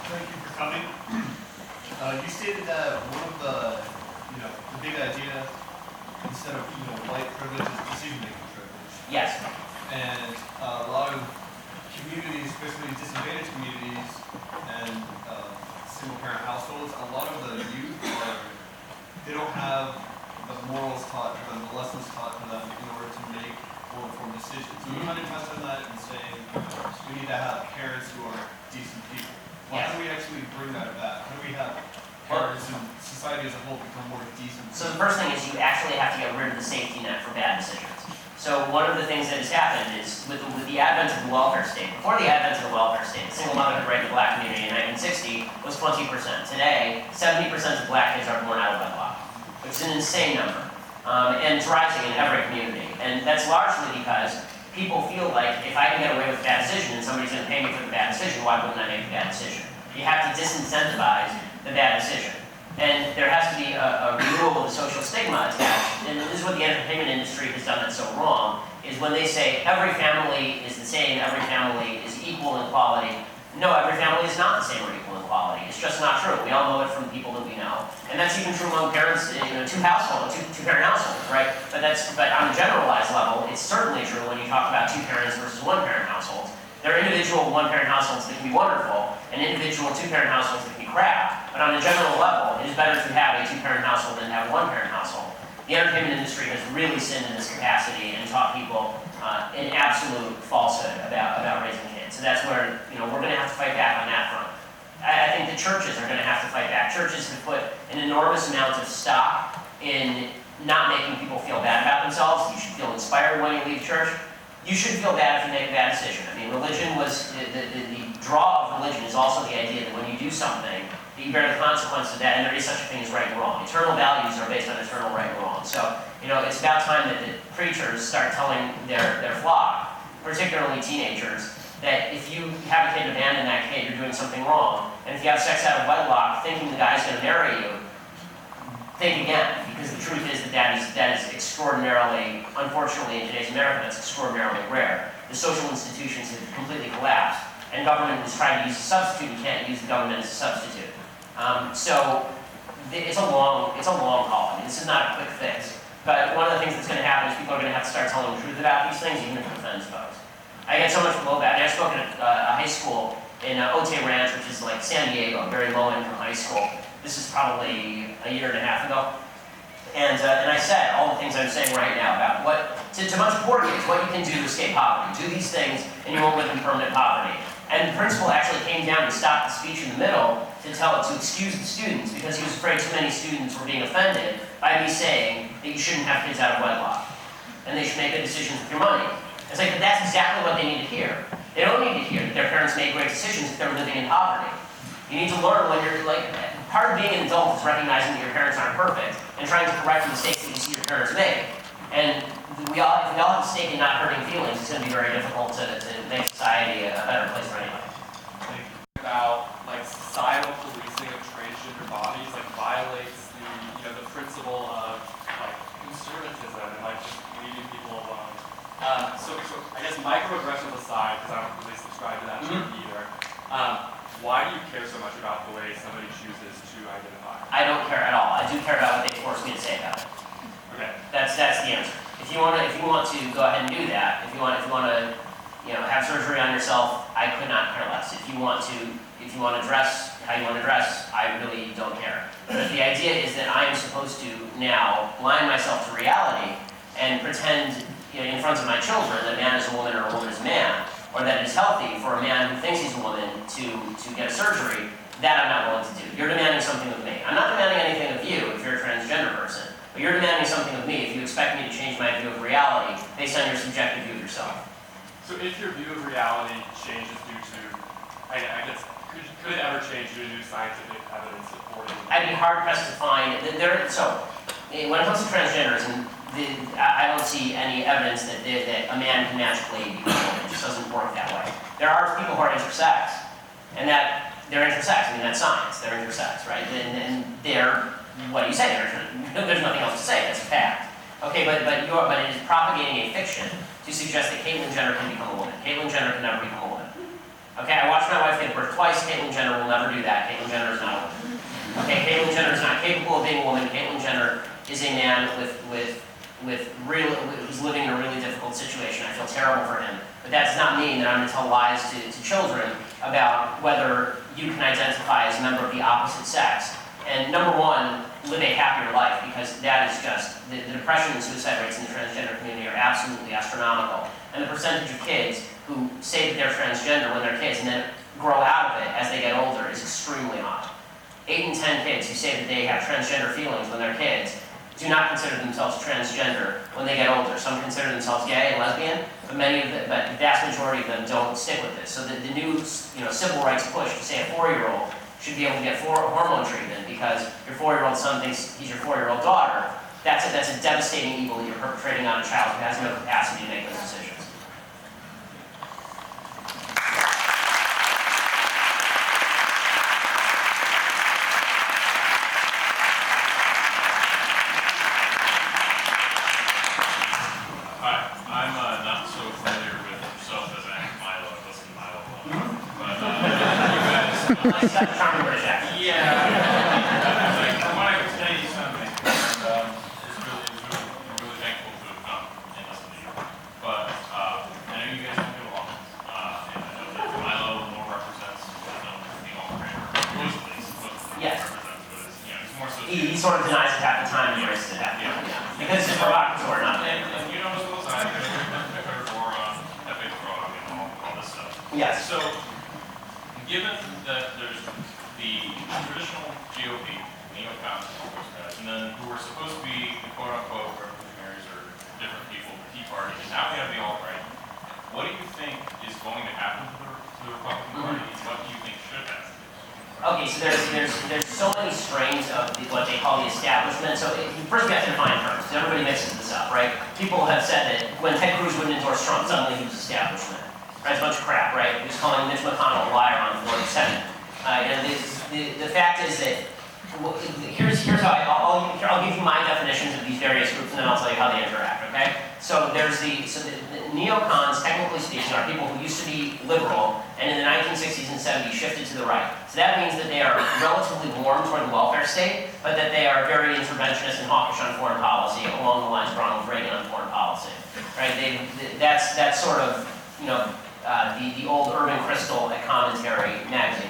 Thank you for coming. You stated that one of the big idea, instead of white privilege, is decision-making privilege. Yes. And a lot of communities, especially disadvantaged communities and single-parent households, a lot of the youth they don't have the morals taught to them, the lessons taught to them in order to make well-informed decisions. So we kind of touched on that and saying we need to have parents who are decent people. Well, how do we actually bring that back? How do we have parents and society as a whole become more decent? So the first thing is you actually have to get rid of the safety net for bad decisions. So one of the things that has happened is with the advent of the welfare state. Before the advent of the welfare state, the single motherhood rate in the black community in 1960 was 20%. Today, 70% of black kids are born out of wedlock, which is an insane number. And it's rising in every community. And that's largely because people feel like if I can get away with a bad decision and somebody's going to pay me for the bad decision, why wouldn't I make the bad decision? You have to disincentivize the bad decision. And there has to be a renewal of the social stigma attached. And this is what the entertainment industry has done that's so wrong, is when they say every family is the same, every family is equal in quality. No, every family is not the same or equal in quality. It's just not true. We all know it from people that we know. And that's even true among parents, two-parent households, right? But on a generalized level, it's certainly true when you talk about two parents versus one-parent households. There are individual one-parent households that can be wonderful, and individual two-parent households that can be crap. But on a general level, it is better to have a two-parent household than to have a one-parent household. The entertainment industry has really sinned in this capacity and taught people an absolute falsehood about raising kids. So that's where we're going to have to fight back on that front. I think the churches are going to have to fight back. Churches have put an enormous amount of stock in not making people feel bad about themselves. You should feel inspired when you leave church. You should feel bad if you make a bad decision. I mean, religion was, the draw of religion is also the idea that when you do something, that you bear the consequence of that, and there is such a thing as right and wrong. Eternal values are based on eternal right and wrong. So, it's about time that the preachers start telling their flock, particularly teenagers, that if you have a kid and abandon that kid, you're doing something wrong. And if you have sex out of wedlock, thinking the guy's going to marry you, think again, because the truth is that is extraordinarily, unfortunately in today's America, that's extraordinarily rare. The social institutions have completely collapsed, and government is trying to use a substitute. You can't use the government as a substitute. So it's a long haul. I mean, this is not a quick fix. But one of the things that's going to happen is people are going to have to start telling the truth about these things, even if it offends folks. I get so much blowback. I spoke at a high school in Otay Ranch, which is like San Diego, a very low-income high school. This is probably a year and a half ago. And I said all the things I'm saying right now about to much poor kids, what you can do to escape poverty. Do these things and you won't live in permanent poverty. And the principal actually came down and stopped the speech in the middle to excuse the students because he was afraid too many students were being offended by me saying that you shouldn't have kids out of wedlock. And they should make good decisions with your money. And It's like, but that's exactly what they need to hear. They don't need to hear that their parents made great decisions if they're living in poverty. You need to learn when you're like, part of being an adult is recognizing that your parents aren't perfect and trying to correct the mistakes that you see your parents make. And if we all have a stake in not hurting feelings, it's going to be very difficult to make society a better place for anybody. About like societal policing of transgender bodies like violates the principle of like conservatism and like just leaving people alone. So I guess microaggressions aside, because I don't really subscribe to that term either. Why do you care so much about the way somebody chooses to identify? I don't care at all. I do care about what they force me to say about it. Okay. That's the answer. If you want to go ahead and do that, if you want to have surgery on yourself, I could not care less. If you want to dress how you want to dress, I really don't care. But the idea is that I am supposed to now blind myself to reality and pretend in front of my children that man is a woman or a woman is a man, or that it is healthy for a man who thinks he's a woman to get a surgery. That I'm not willing to do. You're demanding something of me. I'm not demanding anything of you if you're a transgender person, but you're demanding something of me if you expect me to change my view of reality based on your subjective view of yourself. So if your view of reality changes due to, I guess, could it ever change due to scientific evidence supporting? I'd be hard pressed to find so when it comes to transgenderism, I don't see any evidence that a man can magically become a woman. It just doesn't work that way. There are people who are intersex, and that they're intersex. I mean, that's science. They're intersex, right? And they're, what do you say? There's nothing else to say. That's a fact. Okay, but it is propagating a fiction to suggest that Caitlyn Jenner can become a woman. Caitlyn Jenner can never become a woman. Okay, I watched my wife give birth twice. Caitlyn Jenner will never do that. Caitlyn Jenner is not a woman. Okay, Caitlyn Jenner is not capable of being a woman. Caitlyn Jenner is a man who's living in a really difficult situation. I feel terrible for him. But that does not mean that I'm going to tell lies to children about whether you can identify as a member of the opposite sex. And number one, live a happier life, because that is just, the depression and suicide rates in the transgender community are absolutely astronomical. And the percentage of kids who say that they're transgender when they're kids and then grow out of it as they get older is extremely high. 8 in 10 kids who say that they have transgender feelings when they're kids do not consider themselves transgender when they get older. Some consider themselves gay and lesbian, but the vast majority of them don't stick with this. So the new civil rights push to say a 4-year-old should be able to get hormone treatment because your 4-year-old son thinks he's your 4-year-old daughter, that's a devastating evil that you're perpetrating on a child who has no capacity to make those decisions. Yeah. Like, I want to tell you something. I'm really thankful to have come and listen to you. But I know you guys don't get along. And I know that Milo more represents what is known as the alt-right. Most of these, Yes. represents what is, he's more so. He sort of denies it half the time and embraces it half the time. Yeah. Because it's provocateur, not And you know as well as I do, Twitter forum, epic frog, and all this stuff. Yes. So, given that there's the traditional GOP, neocons, and then who were supposed to be the quote-unquote revolutionaries or different people, the Tea Party, and now we have the alt-right, what do you think is going to happen to the Republican Party, and what do you think should happen? Okay, so there's so many strains of what they call the establishment. So first we have to define terms, because everybody mixes this up, right? People have said that when Ted Cruz wouldn't endorse Trump, suddenly he was establishment. Right? It's a bunch of crap, right? He was calling Mitch McConnell a liar on the floor of the Senate. And the fact is that here's how I'll give you my definitions of these various groups, and then I'll tell you how they interact. Okay? So the neocons, technically speaking, are people who used to be liberal, and in the 1960s and 70s shifted to the right. So that means that they are relatively warm toward the welfare state, but that they are very interventionist and hawkish on foreign policy, along the lines of Ronald Reagan on foreign policy. Right? That's sort of the old Urban Crystal at Commentary magazine.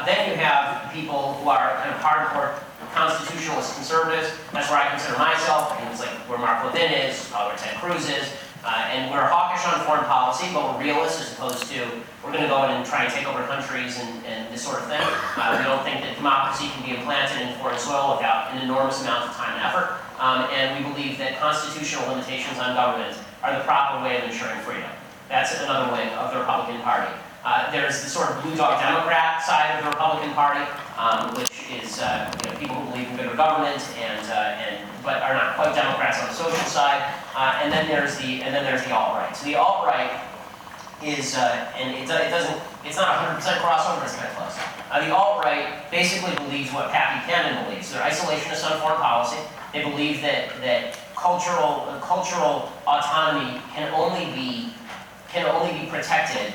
Then you have people who are kind of hardcore constitutionalist conservatives. That's where I consider myself. And it's like where Mark Levin is, where Ted Cruz is. And we're hawkish on foreign policy, but we're realists as opposed to we're going to go in and try and take over countries and this sort of thing. We don't think that democracy can be implanted in foreign soil without an enormous amount of time and effort. and we believe that constitutional limitations on government are the proper way of ensuring freedom. That's another wing of the Republican Party. There's the sort of blue dog Democrat side of the Republican Party, which is people who believe in bigger government but are not quite Democrats on the social side. And then there's the alt-right. So the alt-right is it's not 100% crossover, it's kind of close. The alt-right basically believes what Pat Buchanan believes. They're isolationists on foreign policy. They believe that cultural autonomy can only be protected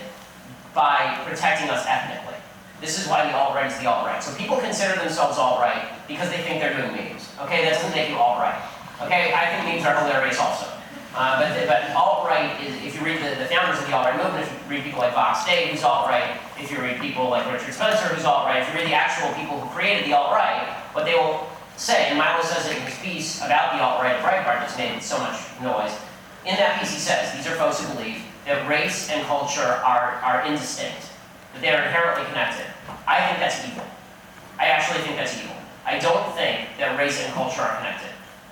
by protecting us ethnically. This is why the alt-right is the alt-right. So people consider themselves alt-right because they think they're doing memes. Okay, that doesn't make you alt-right. Okay, I think memes are hilarious also. But alt-right is, if you read the founders of the alt-right movement, if you read people like Vox Day, who's alt-right, if you read people like Richard Spencer, who's alt-right, if you read the actual people who created the alt-right, what they will say, and Milo says it in his piece about the alt-right at Breitbart that's made so much noise, in that piece he says, these are folks who believe that race and culture are indistinct, that they are inherently connected. I think that's evil. I actually think that's evil. I don't think that race and culture are connected.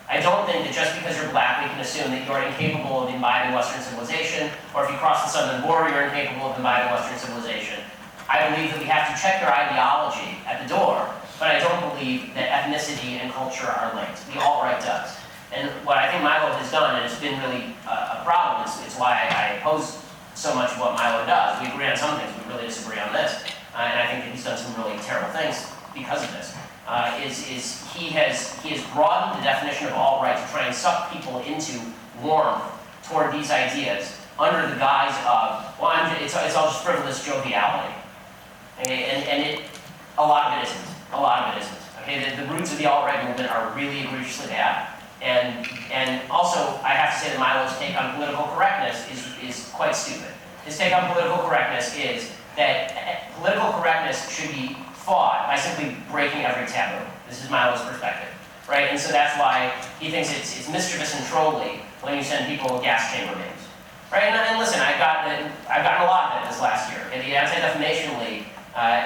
I don't think that just because you're black, we can assume that you're incapable of imbibing Western civilization, or if you cross the southern border, you're incapable of imbibing Western civilization. I believe that we have to check their ideology at the door, but I don't believe that ethnicity and culture are linked. The alt-right does. And what I think Milo has done, and it's been really a problem, it's why I oppose so much of what Milo does. We agree on some things, we really disagree on this. And I think that he's done some really terrible things because of this. He has broadened the definition of alt-right to try and suck people into warmth toward these ideas under the guise of, well, it's all just frivolous joviality. Okay? And a lot of it isn't. A lot of it isn't. Okay? The roots of the alt-right movement are really egregiously bad. And also, I have to say that Milo's take on political correctness is quite stupid. His take on political correctness is that political correctness should be fought by simply breaking every taboo. This is Milo's perspective, right? And so that's why he thinks it's mischievous and trolly when you send people gas chamber names, right? And listen, I've gotten a lot of it this last year. And the Anti-Defamation League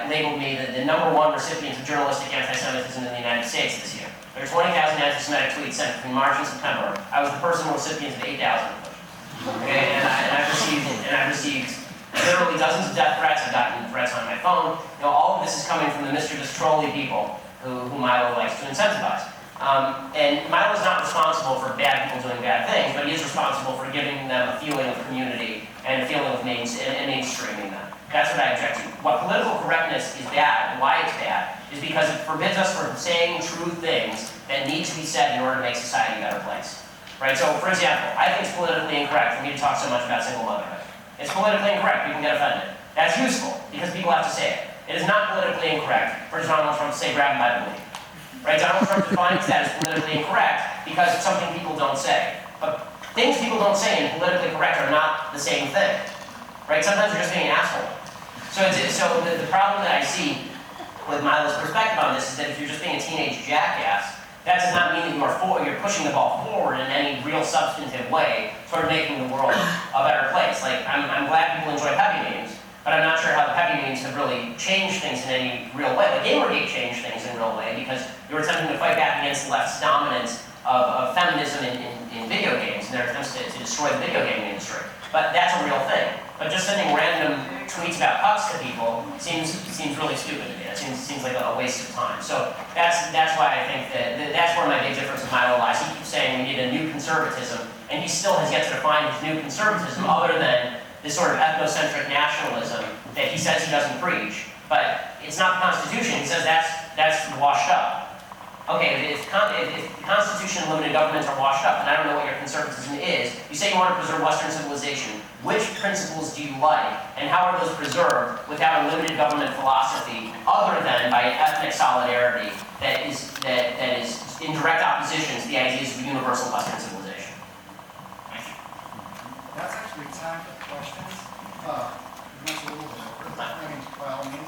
labeled me the #1 recipient of journalistic anti-Semitism in the United States this year. There are 20,000 anti-Semitic tweets sent between March and September. I was the personal recipient of 8,000 of them. Okay, and I've received literally dozens of death threats. I've gotten threats on my phone. All of this is coming from the mischievous, trolly people who Milo likes to incentivize. And Milo's not responsible for bad people doing bad things, but he is responsible for giving them a feeling of community and a feeling of mainstreaming them. That's what I object to. What political correctness is bad, and why it's bad, is because it forbids us from saying true things that need to be said in order to make society a better place. Right? So, for example, I think it's politically incorrect for me to talk so much about single motherhood. It's politically incorrect. People get offended. That's useful, because people have to say it. It is not politically incorrect for Donald Trump to say grab him by the booty. Right? Donald Trump defines that as politically incorrect because it's something people don't say. But things people don't say and politically correct are not the same thing. Right? Sometimes they're just being an asshole. So the problem that I see with Milo's perspective on this is that if you're just being a teenage jackass, that does not mean that you're pushing the ball forward in any real substantive way toward making the world a better place. Like, I'm glad people enjoy peppy memes, but I'm not sure how the peppy memes have really changed things in any real way. Like, Gamergate changed things in a real way because you were attempting to fight back against the left's dominance of feminism in video games and their attempts to destroy the video gaming industry. But that's a real thing. But just sending random tweets about cucks to people seems really stupid to me. It seems like a waste of time. So that's why I think that's where my big difference with Milo lies. He keeps saying we need a new conservatism, and he still has yet to define his new conservatism other than this sort of ethnocentric nationalism that he says he doesn't preach. But it's not the Constitution. He says that's washed up. Okay, if the Constitution and limited government are washed up, and I don't know what your conservatism is, you say you want to preserve Western civilization. Which principles do you like, and how are those preserved without a limited government philosophy other than by ethnic solidarity that is in direct opposition to the ideas of universal Western civilization? That's actually time for questions. We went a little bit over. I mean, by all means.